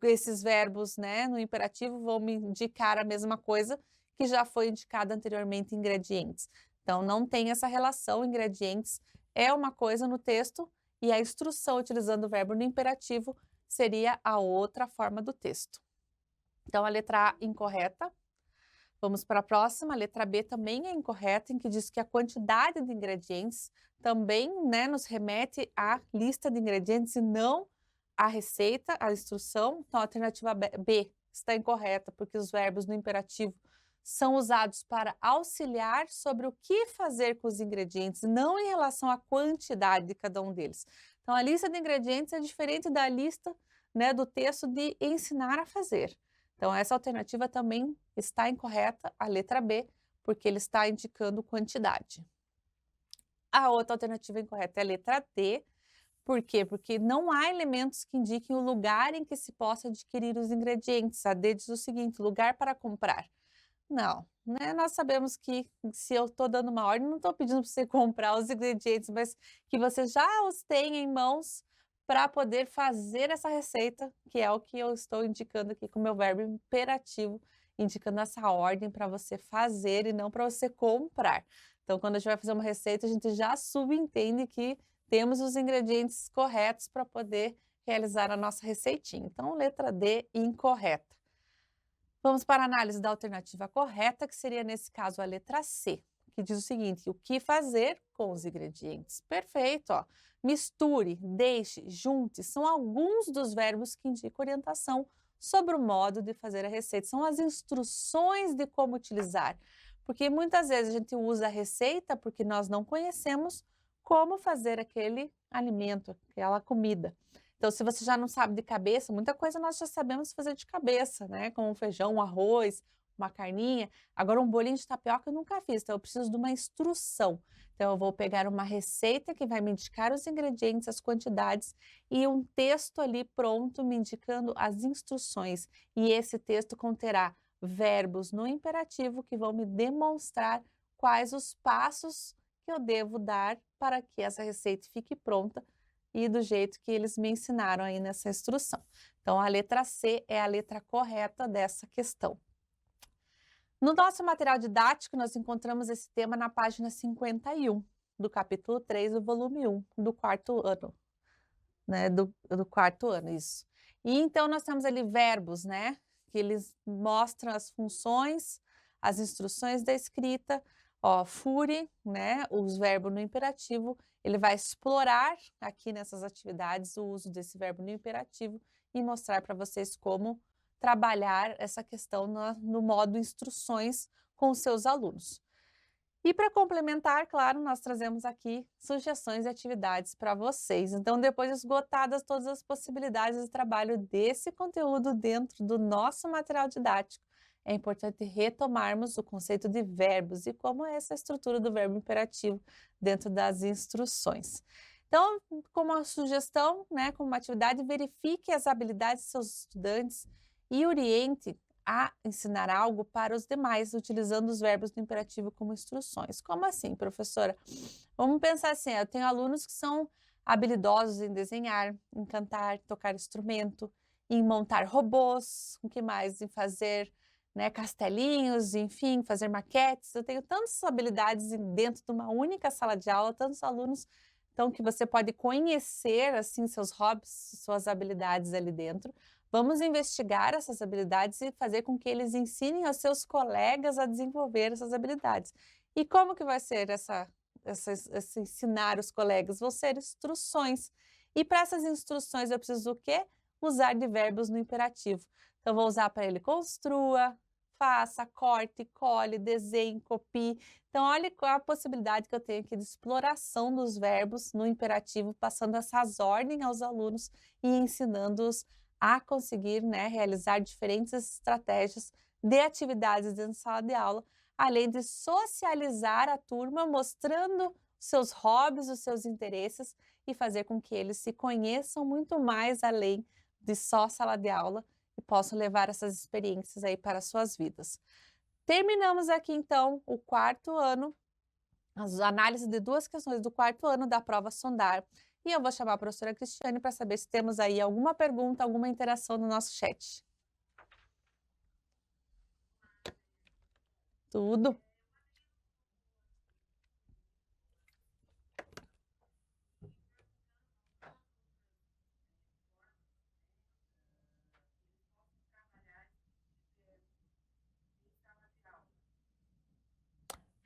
Speaker 2: esses verbos, né, no imperativo vão me indicar a mesma coisa que já foi indicada anteriormente em ingredientes? Então, não tem essa relação. Ingredientes é uma coisa no texto e a instrução utilizando o verbo no imperativo seria a outra forma do texto. Então, a letra A incorreta. Vamos para a próxima. A letra B também é incorreta, em que diz que a quantidade de ingredientes também, né, nos remete à lista de ingredientes e não à receita, à instrução. Então, a alternativa B está incorreta, porque os verbos no imperativo são usados para auxiliar sobre o que fazer com os ingredientes, não em relação à quantidade de cada um deles. Então, a lista de ingredientes é diferente da lista, né, do texto de ensinar a fazer. Então, essa alternativa também está incorreta, a letra B, porque ele está indicando quantidade. A outra alternativa incorreta é a letra D. Por quê? Porque não há elementos que indiquem o lugar em que se possa adquirir os ingredientes. A D diz o seguinte: lugar para comprar. Não, né? Nós sabemos que se eu estou dando uma ordem, não estou pedindo para você comprar os ingredientes, mas que você já os tenha em mãos para poder fazer essa receita, que é o que eu estou indicando aqui com o meu verbo imperativo, indicando essa ordem para você fazer e não para você comprar. Então, quando a gente vai fazer uma receita, a gente já subentende que temos os ingredientes corretos para poder realizar a nossa receitinha. Então, letra D, incorreta. Vamos para a análise da alternativa correta, que seria, nesse caso, a letra C, que diz o seguinte: o que fazer com os ingredientes? Perfeito, ó. Misture, deixe, junte, são alguns dos verbos que indicam orientação sobre o modo de fazer a receita. São as instruções de como utilizar, porque muitas vezes a gente usa a receita porque nós não conhecemos como fazer aquele alimento, aquela comida. Então, se você já não sabe de cabeça, muita coisa nós já sabemos fazer de cabeça, né? Como um feijão, um arroz, uma carninha. Agora, um bolinho de tapioca eu nunca fiz, então eu preciso de uma instrução. Então, eu vou pegar uma receita que vai me indicar os ingredientes, as quantidades e um texto ali pronto me indicando as instruções. E esse texto conterá verbos no imperativo que vão me demonstrar quais os passos que eu devo dar para que essa receita fique pronta e do jeito que eles me ensinaram aí nessa instrução. Então, a letra C é a letra correta dessa questão. No nosso material didático, nós encontramos esse tema na página 51, do capítulo 3, do volume 1, do quarto ano, né? Do quarto ano, isso. E então, nós temos ali verbos, né? Que eles mostram as funções, as instruções da escrita. Ó, fure, né? Os verbos no imperativo, ele vai explorar aqui nessas atividades o uso desse verbo no imperativo e mostrar para vocês como trabalhar essa questão no modo instruções com os seus alunos. E para complementar, claro, nós trazemos aqui sugestões de atividades para vocês. Então, depois de esgotadas todas as possibilidades de trabalho desse conteúdo dentro do nosso material didático, é importante retomarmos o conceito de verbos e como é essa estrutura do verbo imperativo dentro das instruções. Então, como uma sugestão, né, como uma atividade, verifique as habilidades de seus estudantes e oriente a ensinar algo para os demais, utilizando os verbos do imperativo como instruções. Como assim, professora? Vamos pensar assim, eu tenho alunos que são habilidosos em desenhar, em cantar, tocar instrumento, em montar robôs, o que mais? Em fazer, né, castelinhos, enfim, fazer maquetes. Eu tenho tantas habilidades dentro de uma única sala de aula, tantos alunos, então que você pode conhecer assim seus hobbies, suas habilidades ali dentro. Vamos investigar essas habilidades e fazer com que eles ensinem aos seus colegas a desenvolver essas habilidades. E como que vai ser esse ensinar os colegas? Vão ser instruções. E para essas instruções eu preciso o quê? Usar de verbos no imperativo. Então, vou usar para ele construa, faça, corte, cole, desenhe, copie. Então, olha qual a possibilidade que eu tenho aqui de exploração dos verbos no imperativo, passando essas ordens aos alunos e ensinando-os a conseguir, né, realizar diferentes estratégias de atividades dentro da sala de aula, além de socializar a turma, mostrando seus hobbies, os seus interesses e fazer com que eles se conheçam muito mais além de só sala de aula e possam levar essas experiências aí para as suas vidas. Terminamos aqui então o quarto ano, as análises de duas questões do quarto ano da prova Sondar. E eu vou chamar a professora Cristiane para saber se temos aí alguma pergunta, alguma interação no nosso chat. Tudo.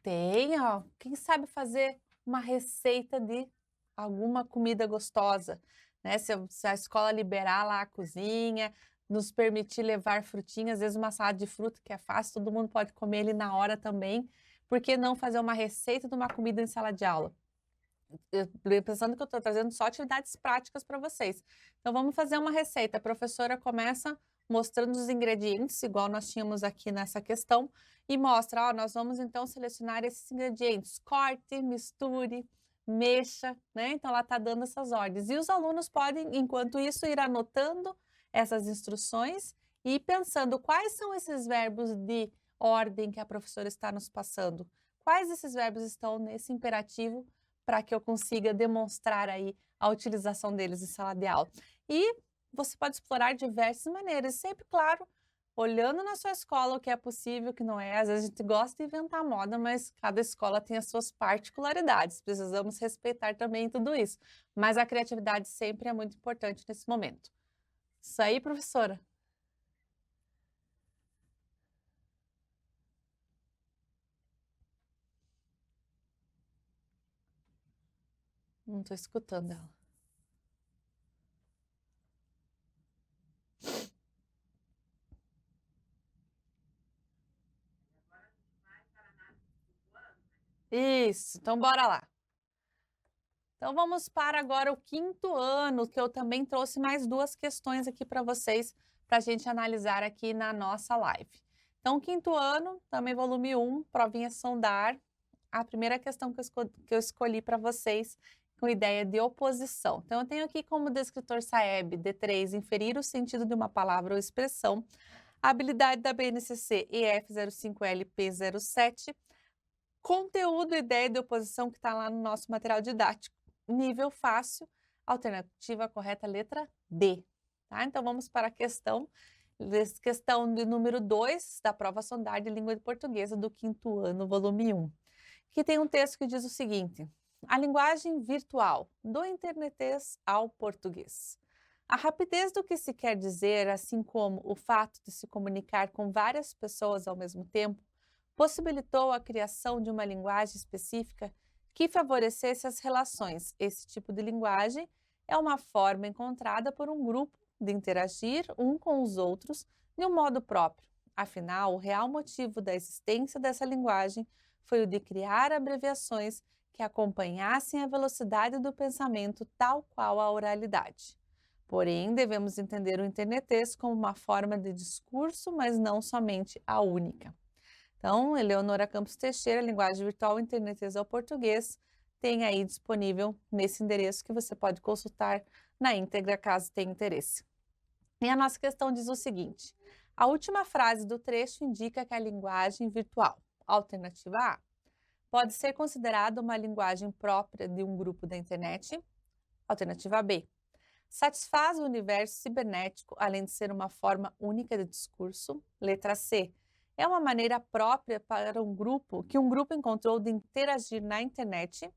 Speaker 2: Tem, ó. Quem sabe fazer uma receita de alguma comida gostosa, né? Se a escola liberar lá a cozinha, nos permitir levar frutinhas, às vezes uma salada de fruta que é fácil, todo mundo pode comer ali na hora também. Por que não fazer uma receita de uma comida em sala de aula? Pensando que eu estou trazendo só atividades práticas para vocês. Então, vamos fazer uma receita. A professora começa mostrando os ingredientes, igual nós tínhamos aqui nessa questão, e mostra, ó, nós vamos então selecionar esses ingredientes, corte, misture, mexa, né? Então, ela está dando essas ordens. E os alunos podem, enquanto isso, ir anotando essas instruções e pensando quais são esses verbos de ordem que a professora está nos passando. Quais desses verbos estão nesse imperativo para que eu consiga demonstrar aí a utilização deles em sala de aula. E você pode explorar diversas maneiras, sempre, claro, olhando na sua escola o que é possível, o que não é. Às vezes a gente gosta de inventar moda, mas cada escola tem as suas particularidades, precisamos respeitar também tudo isso. Mas a criatividade sempre é muito importante nesse momento. Isso aí, professora. Não estou escutando ela. Isso, então bora lá. Então vamos para agora o quinto ano, que eu também trouxe mais duas questões aqui para vocês, para a gente analisar aqui na nossa live. Então, quinto ano, também volume 1, provinha Sondar, a primeira questão que eu escolhi para vocês com ideia de oposição. Então, eu tenho aqui como descritor SAEB D3, inferir o sentido de uma palavra ou expressão, a habilidade da BNCC EF05LP07, conteúdo e ideia de oposição que está lá no nosso material didático. Nível fácil, alternativa correta, letra D. Tá? Então, vamos para a questão de número 2 da prova Sondar de Língua Portuguesa do 5º ano, volume 1, que tem um texto que diz o seguinte: a linguagem virtual, do internetês ao português. A rapidez do que se quer dizer, assim como o fato de se comunicar com várias pessoas ao mesmo tempo, possibilitou a criação de uma linguagem específica que favorecesse as relações. Esse tipo de linguagem é uma forma encontrada por um grupo de interagir um com os outros de um modo próprio. Afinal, o real motivo da existência dessa linguagem foi o de criar abreviações que acompanhassem a velocidade do pensamento, tal qual a oralidade. Porém, devemos entender o internetês como uma forma de discurso, mas não somente a única. Então, Eleonora Campos Teixeira, Linguagem Virtual Internetês ao Português, tem aí disponível nesse endereço que você pode consultar na íntegra, caso tenha interesse. E a nossa questão diz o seguinte: a última frase do trecho indica que a linguagem virtual, alternativa A, pode ser considerada uma linguagem própria de um grupo da internet, alternativa B, satisfaz o universo cibernético, além de ser uma forma única de discurso, letra C, é uma maneira própria para um grupo encontrou de interagir na internet,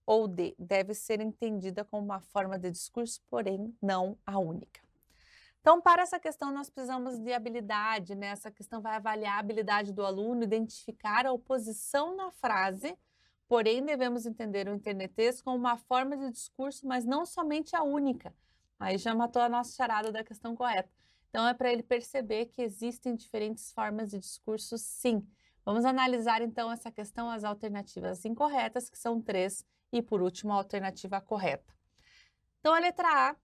Speaker 2: ou D, deve ser entendida como uma forma de discurso, porém não a única. Então, para essa questão, nós precisamos de habilidade, né? Essa questão vai avaliar a habilidade do aluno, identificar a oposição na frase, porém devemos entender o internetês como uma forma de discurso, mas não somente a única. Aí já matou a nossa charada da questão correta. Então, é para ele perceber que existem diferentes formas de discurso, sim. Vamos analisar, então, essa questão, as alternativas incorretas, que são 3, e, por último, a alternativa correta. Então, a letra A,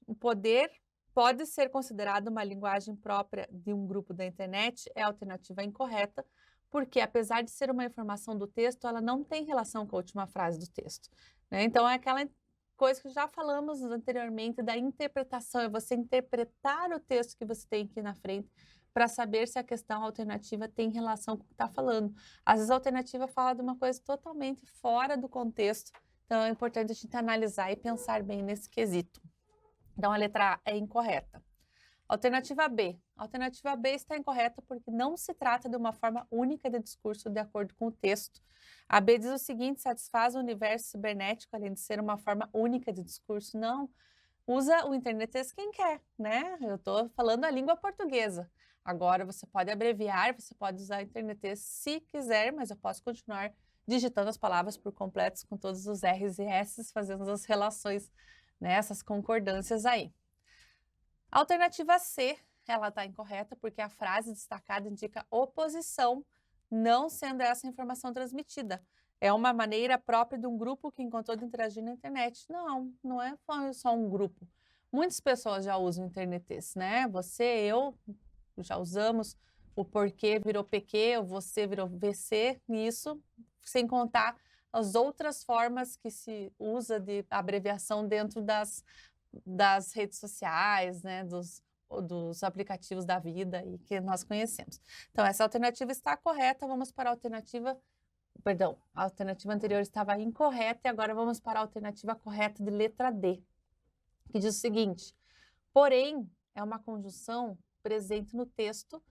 Speaker 2: o poder pode ser considerado uma linguagem própria de um grupo da internet, é a alternativa incorreta, porque, apesar de ser uma informação do texto, ela não tem relação com a última frase do texto, né? Então, é aquela coisa que já falamos anteriormente da interpretação, é você interpretar o texto que você tem aqui na frente para saber se a questão alternativa tem relação com o que está falando. Às vezes a alternativa fala de uma coisa totalmente fora do contexto, então é importante a gente analisar e pensar bem nesse quesito. Então a letra A é incorreta. Alternativa B. A alternativa B está incorreta porque não se trata de uma forma única de discurso de acordo com o texto. A B diz o seguinte: satisfaz o universo cibernético, além de ser uma forma única de discurso. Não, usa o internetês quem quer, né? Eu estou falando a língua portuguesa. Agora, você pode abreviar, você pode usar a internetês se quiser, mas eu posso continuar digitando as palavras por completos com todos os R's e S's, fazendo as relações, né, essas concordâncias aí. A alternativa C, ela está incorreta porque a frase destacada indica oposição, não sendo essa a informação transmitida. É uma maneira própria de um grupo que encontrou de interagir na internet. Não, não é só um grupo. Muitas pessoas já usam internetês, né? Você, eu já usamos, o porquê virou PQ, o você virou VC, e isso sem contar as outras formas que se usa de abreviação dentro das redes sociais, né, dos aplicativos da vida e que nós conhecemos. Então, essa alternativa está correta, vamos para a alternativa, perdão, a alternativa anterior estava incorreta e agora vamos para a alternativa correta de letra D, que diz o seguinte: porém, é uma conjunção presente no texto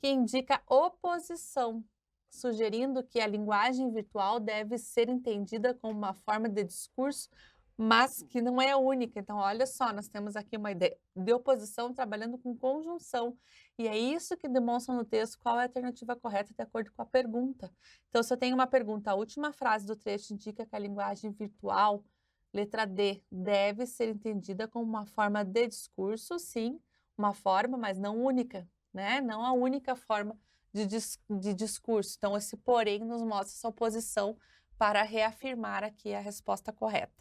Speaker 2: que indica oposição, sugerindo que a linguagem virtual deve ser entendida como uma forma de discurso, mas que não é única. Então, olha só, nós temos aqui uma ideia de oposição trabalhando com conjunção, e é isso que demonstra no texto qual é a alternativa correta de acordo com a pergunta. Então, se eu tenho uma pergunta, a última frase do trecho indica que a linguagem virtual, letra D, deve ser entendida como uma forma de discurso, sim, uma forma, mas não única, né? Não a única forma de discurso. Então, esse porém nos mostra essa oposição para reafirmar aqui a resposta correta.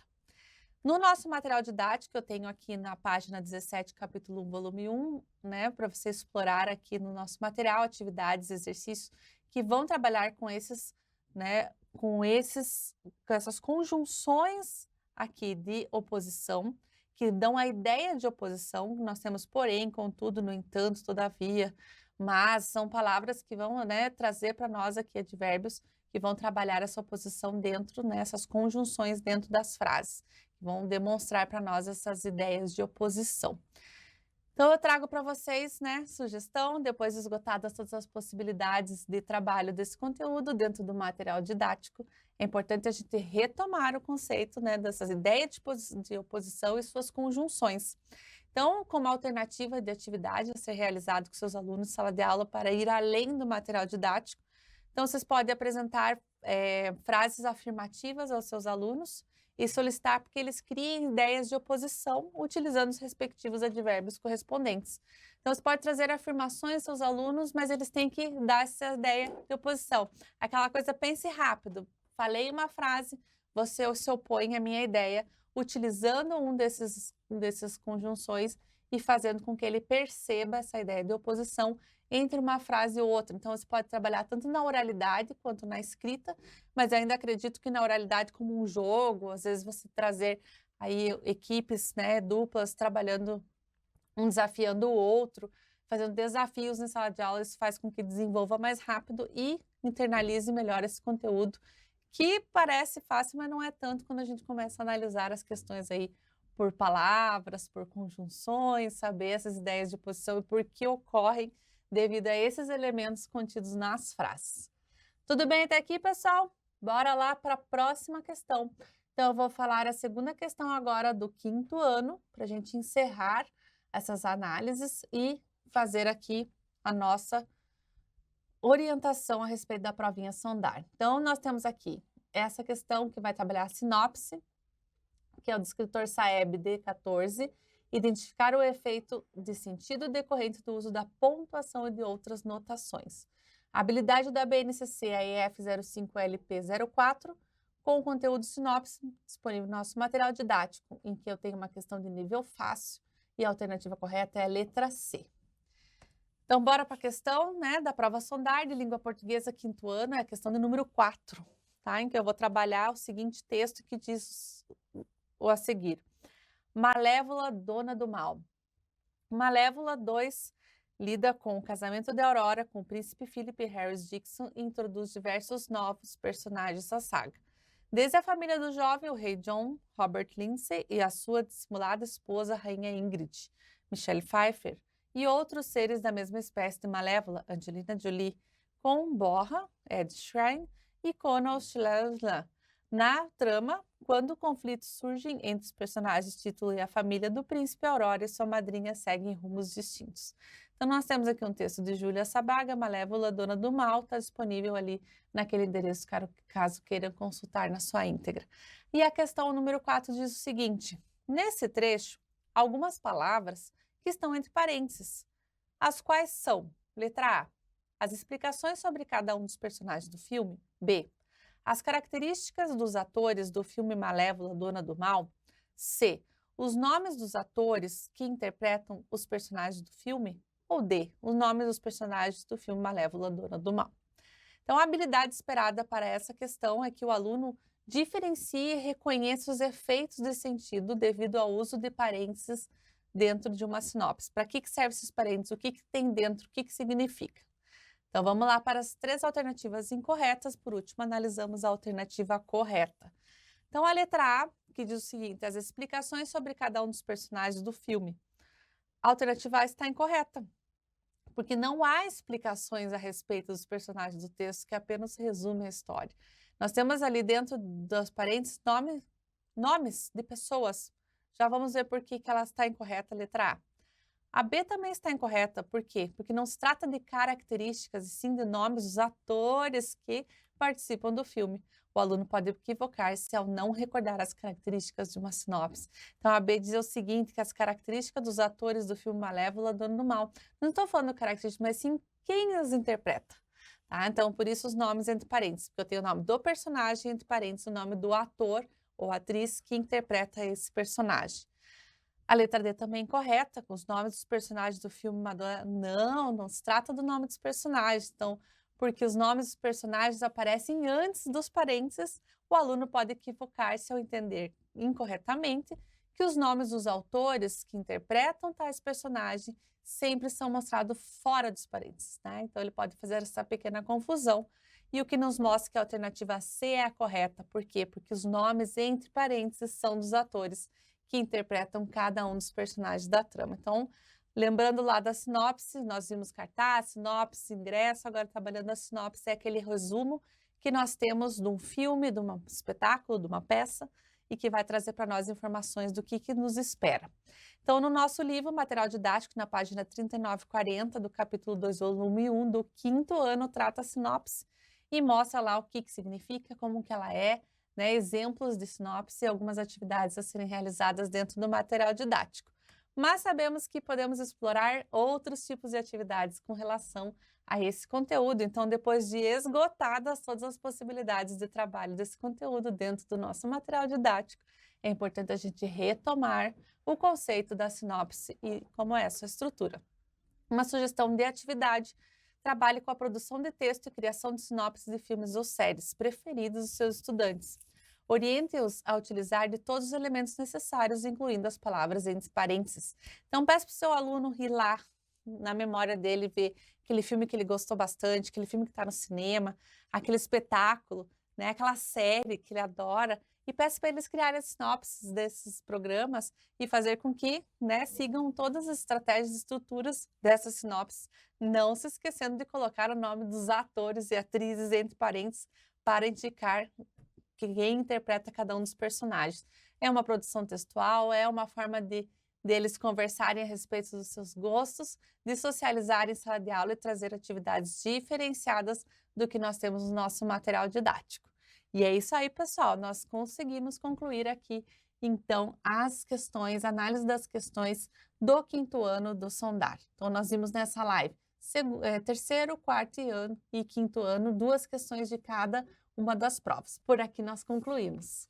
Speaker 2: No nosso material didático, eu tenho aqui na página 17, capítulo 1, volume 1, né, para você explorar aqui no nosso material atividades, exercícios que vão trabalhar com esses, né, com essas conjunções aqui de oposição, que dão a ideia de oposição. Nós temos porém, contudo, no entanto, todavia, mas são palavras que vão, né, trazer para nós aqui advérbios que vão trabalhar essa oposição dentro, né, essas conjunções dentro das frases, que vão demonstrar para nós essas ideias de oposição. Então, eu trago para vocês, né, sugestão, depois de esgotadas todas as possibilidades de trabalho desse conteúdo dentro do material didático, é importante a gente retomar o conceito, né, dessas ideias de oposição e suas conjunções. Então, como alternativa de atividade a ser realizado com seus alunos em sala de aula para ir além do material didático, então vocês podem apresentar frases afirmativas aos seus alunos e solicitar que eles criem ideias de oposição utilizando os respectivos advérbios correspondentes. Então, você pode trazer afirmações aos seus alunos, mas eles têm que dar essa ideia de oposição. Aquela coisa, pense rápido. Falei uma frase, você se opõe à minha ideia, utilizando um desses conjunções e fazendo com que ele perceba essa ideia de oposição entre uma frase e outra. Então, você pode trabalhar tanto na oralidade quanto na escrita, mas ainda acredito que na oralidade como um jogo, às vezes você trazer aí equipes, né, duplas, trabalhando, um desafiando o outro, fazendo desafios na sala de aula, isso faz com que desenvolva mais rápido e internalize melhor esse conteúdo, que parece fácil, mas não é tanto quando a gente começa a analisar as questões aí por palavras, por conjunções, saber essas ideias de oposição e por que ocorrem devido a esses elementos contidos nas frases. Tudo bem até aqui, pessoal? Bora lá para a próxima questão. Então, eu vou falar a segunda questão agora do 5º ano, para a gente encerrar essas análises e fazer aqui a nossa orientação a respeito da provinha sondar. Então, nós temos aqui essa questão que vai trabalhar a sinopse, que é o descritor Saeb D14, identificar o efeito de sentido decorrente do uso da pontuação e de outras notações. A habilidade da BNCC AEF 05LP04, com o conteúdo sinopse disponível no nosso material didático, em que eu tenho uma questão de nível fácil e a alternativa correta é a letra C. Então, bora para a questão, né, da prova sondar de língua portuguesa 5º ano, é a questão de número 4, tá? Em que eu vou trabalhar o seguinte texto que diz o a seguir. Malévola, dona do mal. Malévola 2 lida com o casamento de Aurora com o príncipe Philip Harris Dixon e introduz diversos novos personagens à saga. Desde a família do jovem, o rei John, Robert Lindsay e a sua dissimulada esposa, rainha Ingrid, Michelle Pfeiffer, e outros seres da mesma espécie de Malévola, Angelina Jolie, com Borra, Ed Sheeran e Conal Shelley. Na trama, quando conflitos surgem entre os personagens título e a família do príncipe, Aurora e sua madrinha seguem rumos distintos. Então, nós temos aqui um texto de Júlia Sabaga, Malévola, Dona do Mal, está disponível ali naquele endereço, caso queiram consultar na sua íntegra. E a questão número 4 diz o seguinte, nesse trecho, algumas palavras que estão entre parênteses, as quais são, letra A, as explicações sobre cada um dos personagens do filme, B, as características dos atores do filme Malévola, Dona do Mal, C, os nomes dos atores que interpretam os personagens do filme, ou D, os nomes dos personagens do filme Malévola, Dona do Mal. Então, a habilidade esperada para essa questão é que o aluno diferencie e reconheça os efeitos de sentido devido ao uso de parênteses dentro de uma sinopse. Para que servem esses parênteses? O que tem dentro? O que significa? Então, vamos lá para as 3 alternativas incorretas. Por último, analisamos a alternativa correta. Então, a letra A, que diz o seguinte, as explicações sobre cada um dos personagens do filme. A alternativa A está incorreta, porque não há explicações a respeito dos personagens do texto que apenas resumem a história. Nós temos ali dentro dos parênteses nomes de pessoas. Já vamos ver por que ela está incorreta, a letra A. A B também está incorreta, por quê? Porque não se trata de características, e sim de nomes dos atores que participam do filme. O aluno pode equivocar-se ao não recordar as características de uma sinopse. Então, a B diz o seguinte, que as características dos atores do filme Malévola, Dona do Mal. Não estou falando características, mas sim quem as interpreta. Tá? Então, por isso os nomes entre parênteses, porque eu tenho o nome do personagem, entre parênteses o nome do ator ou atriz que interpreta esse personagem. A letra D também é incorreta, com os nomes dos personagens do filme Madonna. Não se trata do nome dos personagens. Então, porque os nomes dos personagens aparecem antes dos parênteses, o aluno pode equivocar-se ao entender incorretamente que os nomes dos autores que interpretam tais personagens sempre são mostrados fora dos parênteses, né? Então ele pode fazer essa pequena confusão. E o que nos mostra que a alternativa C é a correta. Por quê? Porque os nomes entre parênteses são dos atores que interpretam cada um dos personagens da trama. Então, lembrando lá da sinopse, nós vimos cartaz, sinopse, ingresso, agora trabalhando a sinopse é aquele resumo que nós temos de um filme, de um espetáculo, de uma peça, e que vai trazer para nós informações do que nos espera. Então, no nosso livro, material didático, na página 39 e 40 do capítulo 2, volume 1, do 5º ano, trata a sinopse e mostra lá o que significa, como que ela é, né, exemplos de sinopse e algumas atividades a serem realizadas dentro do material didático. Mas sabemos que podemos explorar outros tipos de atividades com relação a esse conteúdo. Então, depois de esgotadas todas as possibilidades de trabalho desse conteúdo dentro do nosso material didático, é importante a gente retomar o conceito da sinopse e como é a sua estrutura. Uma sugestão de atividade: trabalhe com a produção de texto e criação de sinopses de filmes ou séries preferidos dos seus estudantes. Oriente-os a utilizar de todos os elementos necessários, incluindo as palavras entre parênteses. Então, peça para o seu aluno ir lá na memória dele, ver aquele filme que ele gostou bastante, aquele filme que está no cinema, aquele espetáculo, né, aquela série que ele adora, e peça para eles criarem as sinopses desses programas e fazer com que, né, sigam todas as estratégias e estruturas dessas sinopses, não se esquecendo de colocar o nome dos atores e atrizes entre parênteses para indicar quem interpreta cada um dos personagens. É uma produção textual, é uma forma deles conversarem a respeito dos seus gostos, de socializarem em sala de aula e trazer atividades diferenciadas do que nós temos no nosso material didático. E é isso aí, pessoal, nós conseguimos concluir aqui, então, as questões, análise das questões do 5º ano do Sondar. Então, nós vimos nessa live terceiro, quarto e 5º ano, 2 questões de cada uma das provas. Por aqui nós concluímos.